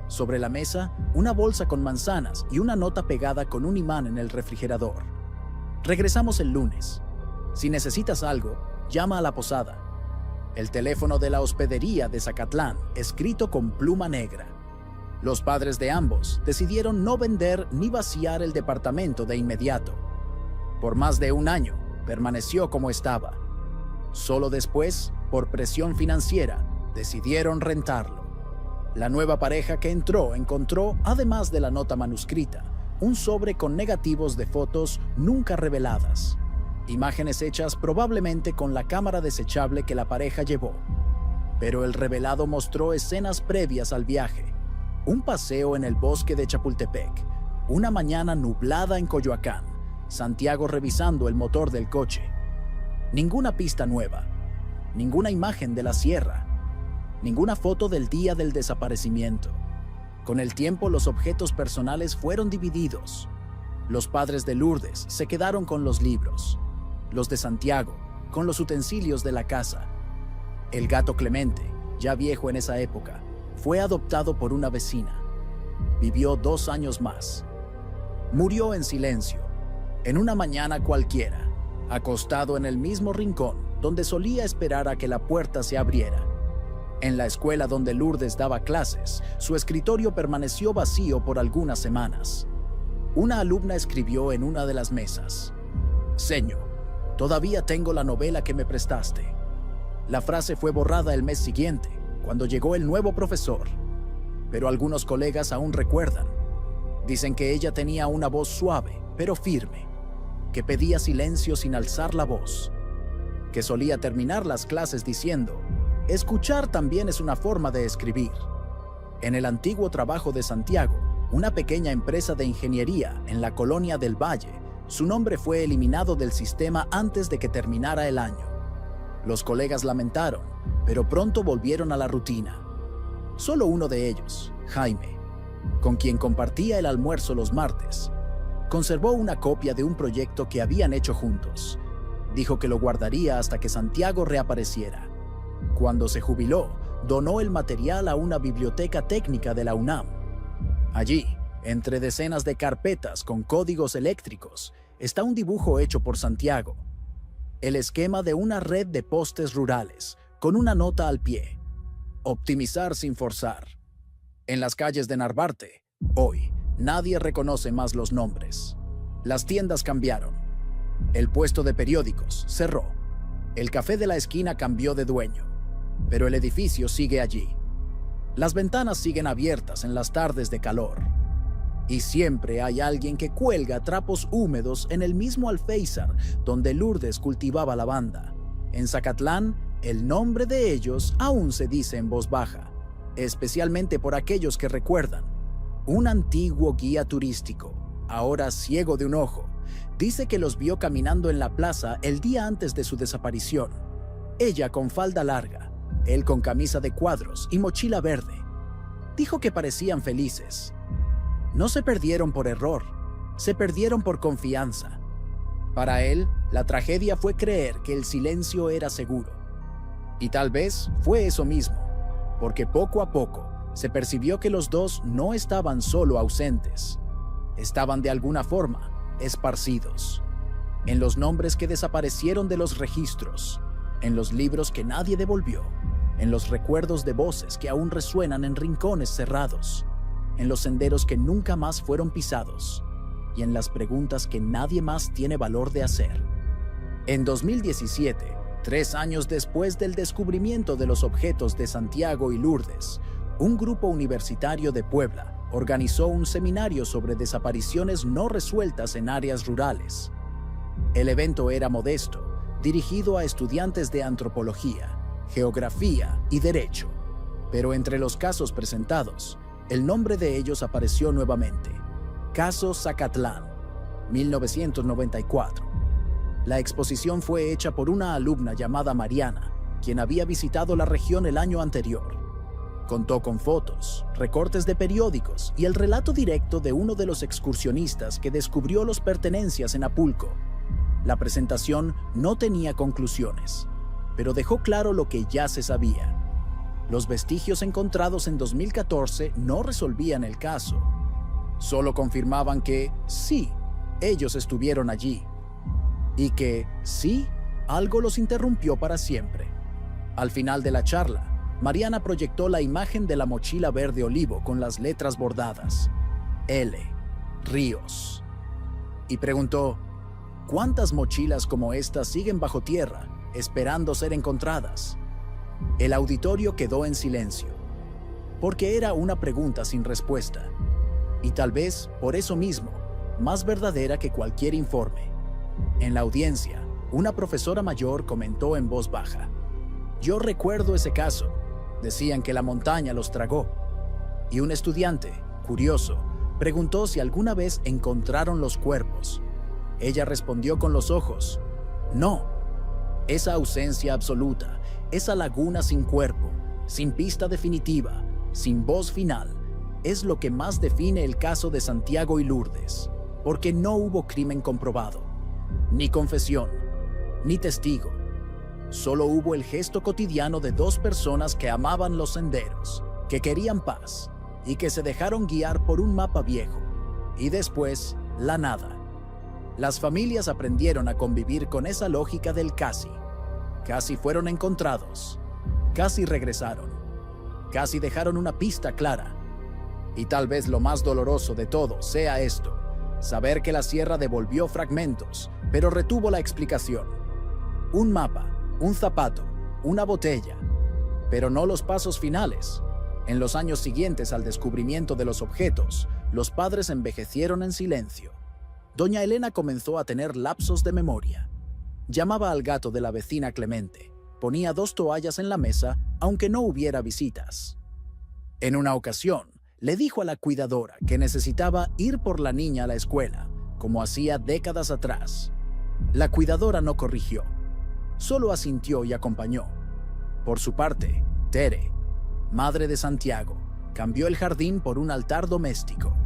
Sobre la mesa, una bolsa con manzanas y una nota pegada con un imán en el refrigerador. Regresamos el lunes. Si necesitas algo, llama a la posada. El teléfono de la hospedería de Zacatlán, escrito con pluma negra. Los padres de ambos decidieron no vender ni vaciar el departamento de inmediato. Por más de 1 año, permaneció como estaba. Solo después, por presión financiera, decidieron rentarlo. La nueva pareja que entró encontró, además de la nota manuscrita, un sobre con negativos de fotos nunca reveladas. Imágenes hechas probablemente con la cámara desechable que la pareja llevó. Pero el revelado mostró escenas previas al viaje. Un paseo en el bosque de Chapultepec, una mañana nublada en Coyoacán, Santiago revisando el motor del coche. Ninguna pista nueva, ninguna imagen de la sierra. ninguna foto del día del desaparecimiento. Con el tiempo, los objetos personales fueron divididos. Los padres de Lourdes se quedaron con los libros, los de Santiago con los utensilios de la casa. El gato Clemente, ya viejo en esa época, fue adoptado por una vecina. Vivió 2 años más. Murió en silencio, en una mañana cualquiera, acostado en el mismo rincón donde solía esperar a que la puerta se abriera. En la escuela donde Lourdes daba clases, su escritorio permaneció vacío por algunas semanas. Una alumna escribió en una de las mesas: «Seño, todavía tengo la novela que me prestaste». La frase fue borrada el mes siguiente, cuando llegó el nuevo profesor. Pero algunos colegas aún recuerdan. Dicen que ella tenía una voz suave, pero firme, que pedía silencio sin alzar la voz, que solía terminar las clases diciendo: «Escuchar también es una forma de escribir». En el antiguo trabajo de Santiago, una pequeña empresa de ingeniería en la colonia del Valle, su nombre fue eliminado del sistema antes de que terminara el año. Los colegas lamentaron, pero pronto volvieron a la rutina. Solo uno de ellos, Jaime, con quien compartía el almuerzo los martes, conservó una copia de un proyecto que habían hecho juntos. Dijo que lo guardaría hasta que Santiago reapareciera. Cuando se jubiló, donó el material a una biblioteca técnica de la UNAM. Allí, entre decenas de carpetas con códigos eléctricos, está un dibujo hecho por Santiago. El esquema de una red de postes rurales, con una nota al pie: «Optimizar sin forzar». En las calles de Narvarte, hoy, nadie reconoce más los nombres. Las tiendas cambiaron. El puesto de periódicos cerró. El café de la esquina cambió de dueño. Pero el edificio sigue allí. Las ventanas siguen abiertas en las tardes de calor. Y siempre hay alguien que cuelga trapos húmedos en el mismo alféizar donde Lourdes cultivaba lavanda. En Zacatlán, el nombre de ellos aún se dice en voz baja, especialmente por aquellos que recuerdan. Un antiguo guía turístico, ahora ciego de un ojo, dice que los vio caminando en la plaza el día antes de su desaparición. Ella con falda larga, él con camisa de cuadros y mochila verde. Dijo que parecían felices. No se perdieron por error, se perdieron por confianza. Para él, la tragedia fue creer que el silencio era seguro. Y tal vez fue eso mismo, porque poco a poco se percibió que los dos no estaban solo ausentes. Estaban de alguna forma esparcidos. En los nombres que desaparecieron de los registros, en los libros que nadie devolvió, en los recuerdos de voces que aún resuenan en rincones cerrados, en los senderos que nunca más fueron pisados y en las preguntas que nadie más tiene valor de hacer. En 2017, 3 años después del descubrimiento de los objetos de Santiago y Lourdes, un grupo universitario de Puebla organizó un seminario sobre desapariciones no resueltas en áreas rurales. El evento era modesto, dirigido a estudiantes de antropología, geografía y derecho, pero entre los casos presentados, el nombre de ellos apareció nuevamente: Caso Zacatlán, 1994. La exposición fue hecha por una alumna llamada Mariana, quien había visitado la región el año anterior. Contó con fotos, recortes de periódicos y el relato directo de uno de los excursionistas que descubrió las pertenencias en Apulco. La presentación no tenía conclusiones, pero dejó claro lo que ya se sabía. Los vestigios encontrados en 2014 no resolvían el caso. Solo confirmaban que sí, ellos estuvieron allí. Y que sí, algo los interrumpió para siempre. Al final de la charla, Mariana proyectó la imagen de la mochila verde olivo con las letras bordadas: L. Ríos. Y preguntó: ¿cuántas mochilas como esta siguen bajo tierra, esperando ser encontradas? El auditorio quedó en silencio, porque era una pregunta sin respuesta, y tal vez, por eso mismo, más verdadera que cualquier informe. En la audiencia, una profesora mayor comentó en voz baja: «Yo recuerdo ese caso, decían que la montaña los tragó». Y un estudiante, curioso, preguntó si alguna vez encontraron los cuerpos. Ella respondió con los ojos: «No. Esa ausencia absoluta, esa laguna sin cuerpo, sin pista definitiva, sin voz final, es lo que más define el caso de Santiago y Lourdes, porque no hubo crimen comprobado, ni confesión, ni testigo. Solo hubo el gesto cotidiano de dos personas que amaban los senderos, que querían paz y que se dejaron guiar por un mapa viejo. Y después, la nada. Las familias aprendieron a convivir con esa lógica del casi. Casi fueron encontrados, casi regresaron, casi dejaron una pista clara. Y tal vez lo más doloroso de todo sea esto, saber que la sierra devolvió fragmentos, pero retuvo la explicación. Un mapa, un zapato, una botella, pero no los pasos finales. En los años siguientes al descubrimiento de los objetos, los padres envejecieron en silencio. Doña Elena comenzó a tener lapsos de memoria. Llamaba al gato de la vecina Clemente, ponía 2 toallas en la mesa, aunque no hubiera visitas. En una ocasión, le dijo a la cuidadora que necesitaba ir por la niña a la escuela, como hacía décadas atrás. La cuidadora no corrigió, solo asintió y acompañó. Por su parte, Tere, madre de Santiago, cambió el jardín por un altar doméstico,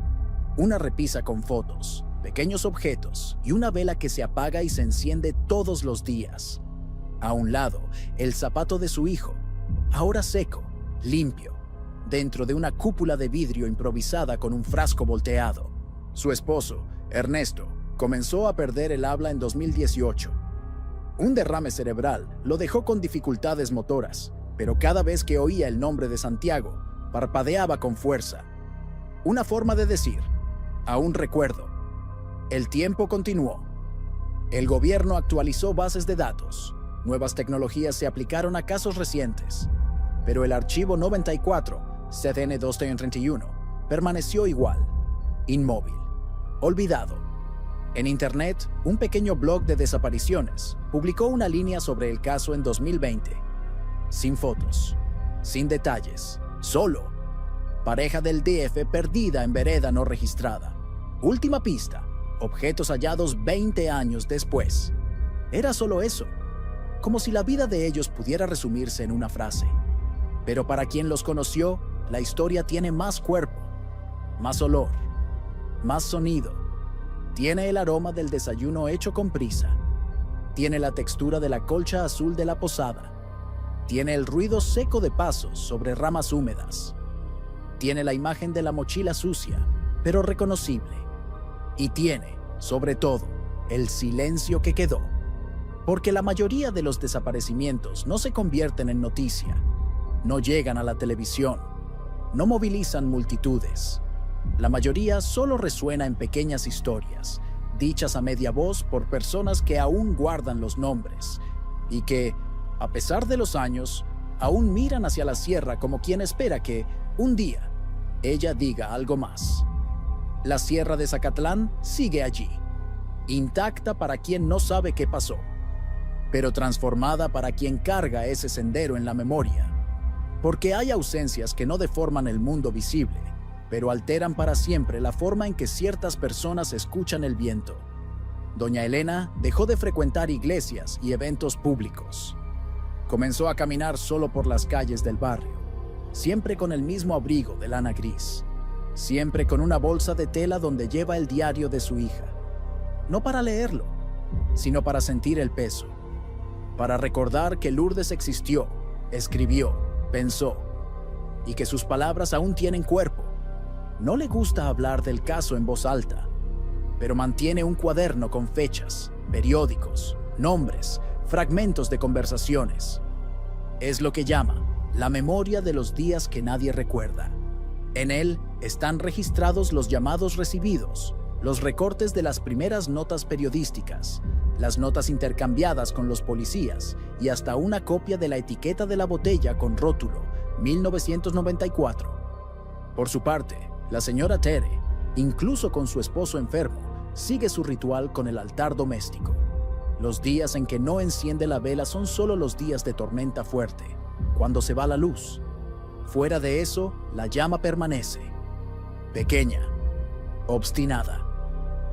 una repisa con fotos, pequeños objetos y una vela que se apaga y se enciende todos los días. A un lado, el zapato de su hijo, ahora seco, limpio, dentro de una cúpula de vidrio improvisada con un frasco volteado. Su esposo, Ernesto, comenzó a perder el habla en 2018. Un derrame cerebral lo dejó con dificultades motoras, pero cada vez que oía el nombre de Santiago, parpadeaba con fuerza. Una forma de decir, aún recuerdo. El tiempo continuó. El gobierno actualizó bases de datos. Nuevas tecnologías se aplicaron a casos recientes. Pero el archivo 94, CDN 231, permaneció igual, inmóvil, olvidado. En Internet, un pequeño blog de desapariciones publicó una línea sobre el caso en 2020. Sin fotos, sin detalles, solo. Pareja del DF perdida en vereda no registrada. Última pista, objetos hallados 20 años después. Era solo eso, como si la vida de ellos pudiera resumirse en una frase. Pero para quien los conoció, la historia tiene más cuerpo, más olor, más sonido. Tiene el aroma del desayuno hecho con prisa. Tiene la textura de la colcha azul de la posada. Tiene el ruido seco de pasos sobre ramas húmedas. Tiene la imagen de la mochila sucia, pero reconocible. Y tiene, sobre todo, el silencio que quedó. Porque la mayoría de los desaparecimientos no se convierten en noticia, no llegan a la televisión, no movilizan multitudes. La mayoría solo resuena en pequeñas historias, dichas a media voz por personas que aún guardan los nombres y que, a pesar de los años, aún miran hacia la sierra como quien espera que, un día, ella diga algo más. La sierra de Zacatlán sigue allí, intacta para quien no sabe qué pasó, pero transformada para quien carga ese sendero en la memoria. Porque hay ausencias que no deforman el mundo visible, pero alteran para siempre la forma en que ciertas personas escuchan el viento. Doña Elena dejó de frecuentar iglesias y eventos públicos. Comenzó a caminar solo por las calles del barrio, siempre con el mismo abrigo de lana gris, siempre con una bolsa de tela donde lleva el diario de su hija. No para leerlo, sino para sentir el peso, para recordar que Lourdes existió, escribió, pensó, y que sus palabras aún tienen cuerpo. No le gusta hablar del caso en voz alta, pero mantiene un cuaderno con fechas, periódicos, nombres, fragmentos de conversaciones. Es lo que llama la memoria de los días que nadie recuerda. En él están registrados los llamados recibidos, los recortes de las primeras notas periodísticas, las notas intercambiadas con los policías y hasta una copia de la etiqueta de la botella con rótulo 1994. Por su parte, la señora Tere, incluso con su esposo enfermo, sigue su ritual con el altar doméstico. Los días en que no enciende la vela son solo los días de tormenta fuerte, cuando se va la luz. Fuera de eso, la llama permanece. Pequeña, obstinada,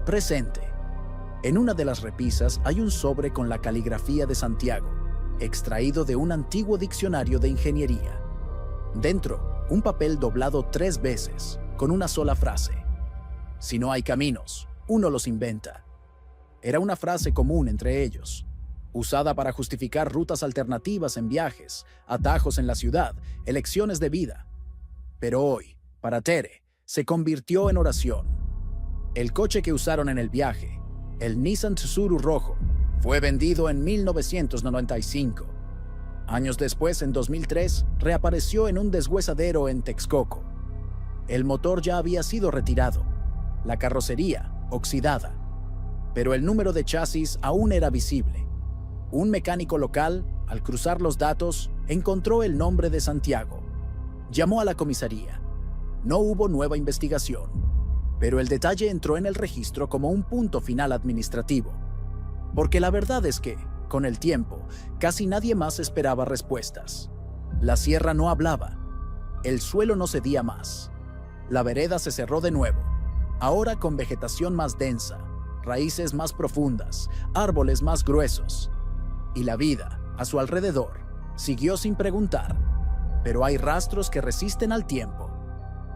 presente. En una de las repisas hay un sobre con la caligrafía de Santiago, extraído de un antiguo diccionario de ingeniería. Dentro, un papel doblado 3 veces, con una sola frase. Si no hay caminos, uno los inventa. Era una frase común entre ellos, usada para justificar rutas alternativas en viajes, atajos en la ciudad, elecciones de vida. Pero hoy, para Tere, se convirtió en oración. El coche que usaron en el viaje, el Nissan Tsuru rojo, fue vendido en 1995. Años después, en 2003, reapareció en un deshuesadero en Texcoco. El motor ya había sido retirado, la carrocería oxidada, pero el número de chasis aún era visible. Un mecánico local, al cruzar los datos, encontró el nombre de Santiago. Llamó a la comisaría. No hubo nueva investigación, pero el detalle entró en el registro como un punto final administrativo. Porque la verdad es que, con el tiempo, casi nadie más esperaba respuestas. La sierra no hablaba. El suelo no cedía más. La vereda se cerró de nuevo, ahora con vegetación más densa, raíces más profundas, árboles más gruesos. Y la vida, a su alrededor, siguió sin preguntar. Pero hay rastros que resisten al tiempo.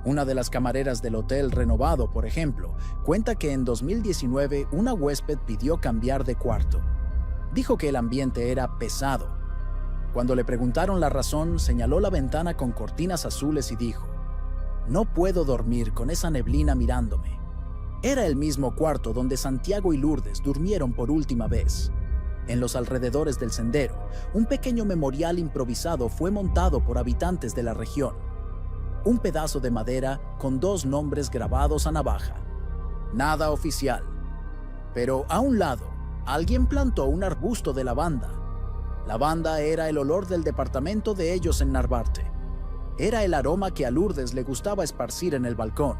Una de las camareras del hotel renovado, por ejemplo, cuenta que en 2019 una huésped pidió cambiar de cuarto. Dijo que el ambiente era pesado. Cuando le preguntaron la razón, señaló la ventana con cortinas azules y dijo: "No puedo dormir con esa neblina mirándome". Era el mismo cuarto donde Santiago y Lourdes durmieron por última vez. En los alrededores del sendero, un pequeño memorial improvisado fue montado por habitantes de la región. Un pedazo de madera con 2 nombres grabados a navaja. Nada oficial. Pero a un lado, alguien plantó un arbusto de lavanda. Lavanda era el olor del departamento de ellos en Narvarte. Era el aroma que a Lourdes le gustaba esparcir en el balcón.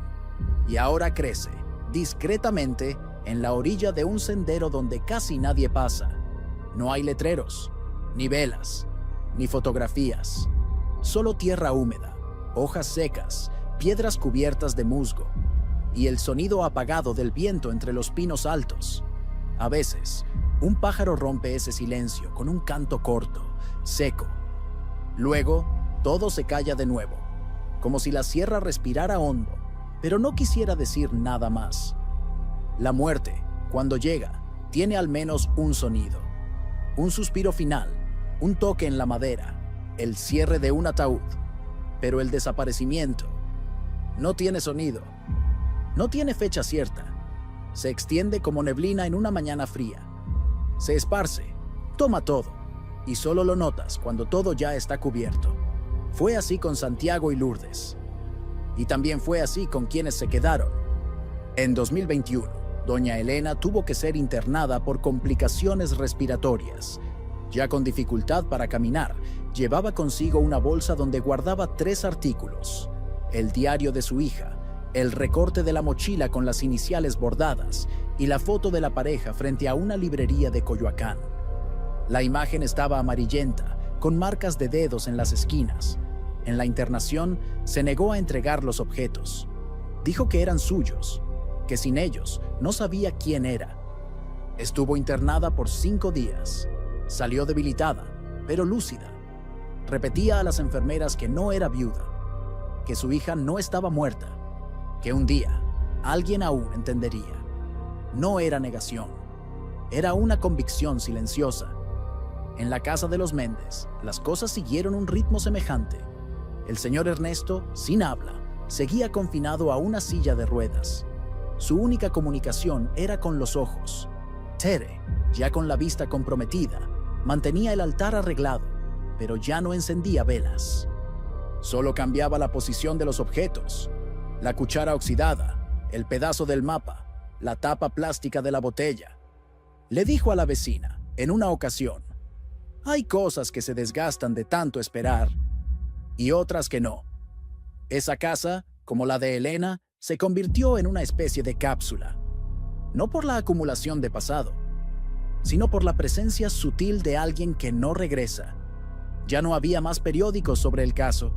Y ahora crece, discretamente, en la orilla de un sendero donde casi nadie pasa. No hay letreros, ni velas, ni fotografías. Solo tierra húmeda, hojas secas, piedras cubiertas de musgo, y el sonido apagado del viento entre los pinos altos. A veces, un pájaro rompe ese silencio con un canto corto, seco. Luego, todo se calla de nuevo, como si la sierra respirara hondo, pero no quisiera decir nada más. La muerte, cuando llega, tiene al menos un sonido. Un suspiro final, un toque en la madera, el cierre de un ataúd. Pero el desaparecimiento no tiene sonido, no tiene fecha cierta. Se extiende como neblina en una mañana fría. Se esparce, toma todo, y solo lo notas cuando todo ya está cubierto. Fue así con Santiago y Lourdes. Y también fue así con quienes se quedaron. En 2021, doña Elena tuvo que ser internada por complicaciones respiratorias. Ya con dificultad para caminar, llevaba consigo una bolsa donde guardaba 3 artículos: el diario de su hija, el recorte de la mochila con las iniciales bordadas y la foto de la pareja frente a una librería de Coyoacán. La imagen estaba amarillenta, con marcas de dedos en las esquinas. En la internación, se negó a entregar los objetos. Dijo que eran suyos, que sin ellos no sabía quién era. Estuvo internada por 5 días. Salió debilitada, pero lúcida. Repetía a las enfermeras que no era viuda, que su hija no estaba muerta, que un día alguien aún entendería. No era negación, era una convicción silenciosa. En la casa de los Méndez, las cosas siguieron un ritmo semejante. El señor Ernesto, sin habla, seguía confinado a una silla de ruedas. Su única comunicación era con los ojos. Tere, ya con la vista comprometida, mantenía el altar arreglado, pero ya no encendía velas. Solo cambiaba la posición de los objetos: la cuchara oxidada, el pedazo del mapa, la tapa plástica de la botella. Le dijo a la vecina, en una ocasión: "Hay cosas que se desgastan de tanto esperar y otras que no". Esa casa, como la de Elena, se convirtió en una especie de cápsula, no por la acumulación de pasado, sino por la presencia sutil de alguien que no regresa. Ya no había más periódicos sobre el caso,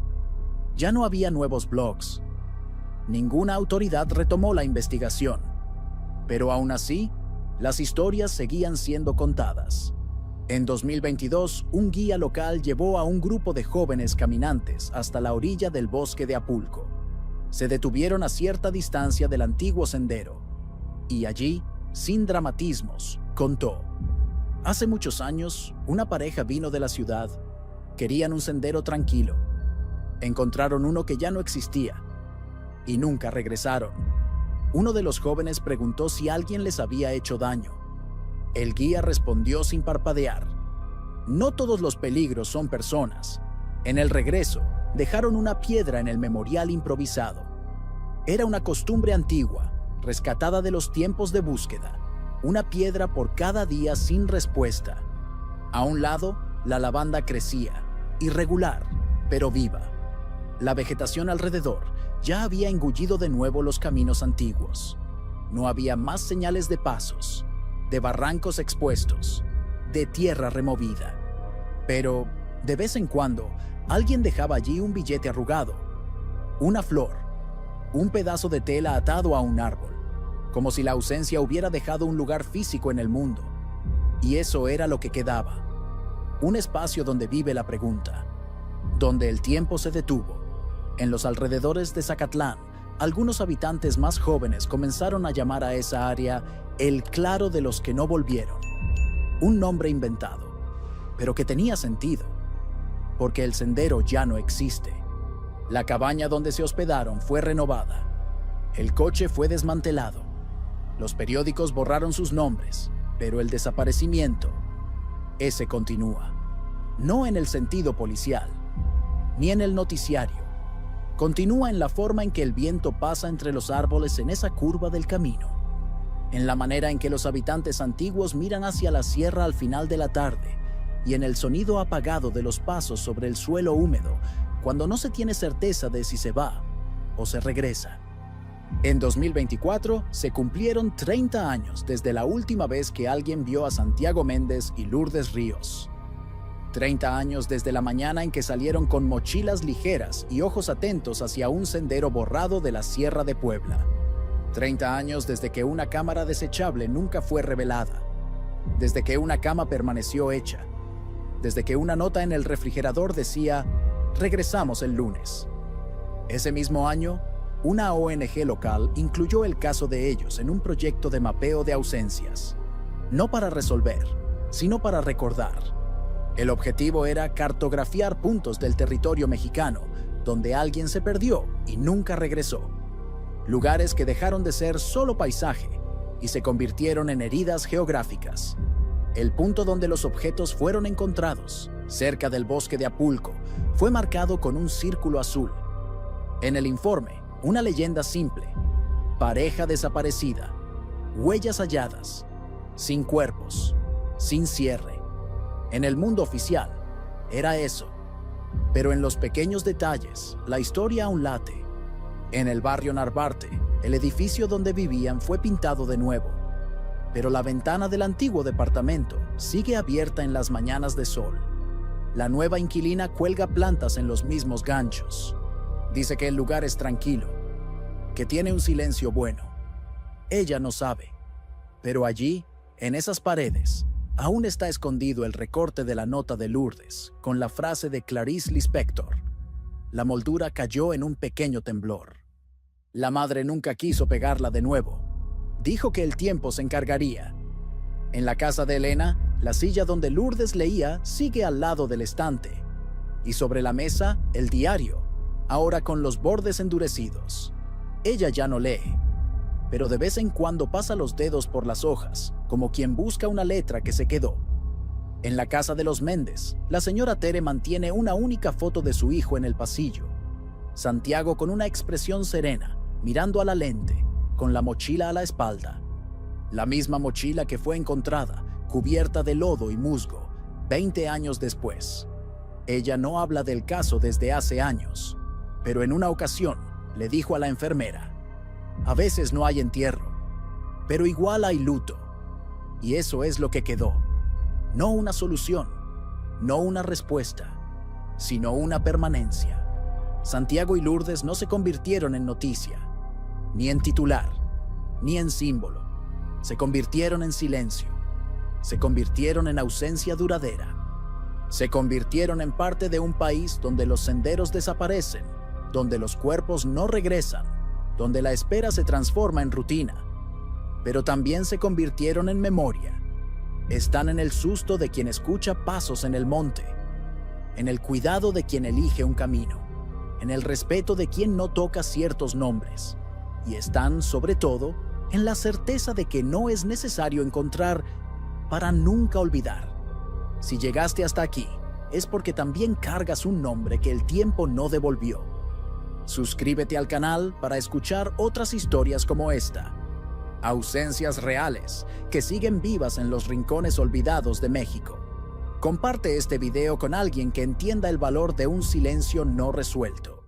ya no había nuevos blogs. Ninguna autoridad retomó la investigación, pero aún así, las historias seguían siendo contadas. En 2022, un guía local llevó a un grupo de jóvenes caminantes hasta la orilla del bosque de Apulco. Se detuvieron a cierta distancia del antiguo sendero y allí, sin dramatismos, contó: hace muchos años, una pareja vino de la ciudad. Querían un sendero tranquilo. Encontraron uno que ya no existía y nunca regresaron. Uno de los jóvenes preguntó si alguien les había hecho daño. El guía respondió sin parpadear: no todos los peligros son personas. En el regreso, dejaron una piedra en el memorial improvisado. Era una costumbre antigua, rescatada de los tiempos de búsqueda. Una piedra por cada día sin respuesta. A un lado, la lavanda crecía, irregular, pero viva. La vegetación alrededor ya había engullido de nuevo los caminos antiguos. No había más señales de pasos, de barrancos expuestos, de tierra removida. Pero, de vez en cuando, alguien dejaba allí un billete arrugado, una flor, un pedazo de tela atado a un árbol, como si la ausencia hubiera dejado un lugar físico en el mundo. Y eso era lo que quedaba. Un espacio donde vive la pregunta, donde el tiempo se detuvo. En los alrededores de Zacatlán, algunos habitantes más jóvenes comenzaron a llamar a esa área el Claro de los que no volvieron. Un nombre inventado, pero que tenía sentido, porque el sendero ya no existe. La cabaña donde se hospedaron fue renovada. El coche fue desmantelado. Los periódicos borraron sus nombres, pero el desaparecimiento, ese continúa. No en el sentido policial, ni en el noticiario. Continúa en la forma en que el viento pasa entre los árboles en esa curva del camino. En la manera en que los habitantes antiguos miran hacia la sierra al final de la tarde y en el sonido apagado de los pasos sobre el suelo húmedo cuando no se tiene certeza de si se va o se regresa. En 2024 se cumplieron 30 años desde la última vez que alguien vio a Santiago Méndez y Lourdes Ríos. 30 años desde la mañana en que salieron con mochilas ligeras y ojos atentos hacia un sendero borrado de la Sierra de Puebla. 30 años desde que una cámara desechable nunca fue revelada. Desde que una cama permaneció hecha. Desde que una nota en el refrigerador decía: regresamos el lunes. Ese mismo año, una ONG local incluyó el caso de ellos en un proyecto de mapeo de ausencias. No para resolver, sino para recordar. El objetivo era cartografiar puntos del territorio mexicano donde alguien se perdió y nunca regresó. Lugares que dejaron de ser solo paisaje y se convirtieron en heridas geográficas. El punto donde los objetos fueron encontrados, cerca del bosque de Apulco, fue marcado con un círculo azul. En el informe, una leyenda simple: pareja desaparecida, huellas halladas, sin cuerpos, sin cierre. En el mundo oficial, era eso. Pero en los pequeños detalles, la historia aún late. En el barrio Narvarte, el edificio donde vivían fue pintado de nuevo. Pero la ventana del antiguo departamento sigue abierta en las mañanas de sol. La nueva inquilina cuelga plantas en los mismos ganchos. Dice que el lugar es tranquilo, que tiene un silencio bueno. Ella no sabe, pero allí, en esas paredes, aún está escondido el recorte de la nota de Lourdes con la frase de Clarice Lispector: la moldura cayó en un pequeño temblor. La madre nunca quiso pegarla de nuevo. Dijo que el tiempo se encargaría. En la casa de Elena, la silla donde Lourdes leía sigue al lado del estante. Y sobre la mesa, el diario, ahora con los bordes endurecidos. Ella ya no lee, pero de vez en cuando pasa los dedos por las hojas, como quien busca una letra que se quedó. En la casa de los Méndez, la señora Tere mantiene una única foto de su hijo en el pasillo. Santiago con una expresión serena, mirando a la lente, con la mochila a la espalda. La misma mochila que fue encontrada, cubierta de lodo y musgo, 20 años después. Ella no habla del caso desde hace años, pero en una ocasión le dijo a la enfermera: a veces no hay entierro, pero igual hay luto. Y eso es lo que quedó. No una solución, no una respuesta, sino una permanencia. Santiago y Lourdes no se convirtieron en noticia, ni en titular, ni en símbolo. Se convirtieron en silencio. se convirtieron en ausencia duradera. Se convirtieron en parte de un país donde los senderos desaparecen, donde los cuerpos no regresan, donde la espera se transforma en rutina. Pero también se convirtieron en memoria. Están en el susto de quien escucha pasos en el monte, en el cuidado de quien elige un camino, en el respeto de quien no toca ciertos nombres. Y están, sobre todo, en la certeza de que no es necesario encontrar para nunca olvidar. Si llegaste hasta aquí, es porque también cargas un nombre que el tiempo no devolvió. Suscríbete al canal para escuchar otras historias como esta. Ausencias reales que siguen vivas en los rincones olvidados de México. Comparte este video con alguien que entienda el valor de un silencio no resuelto.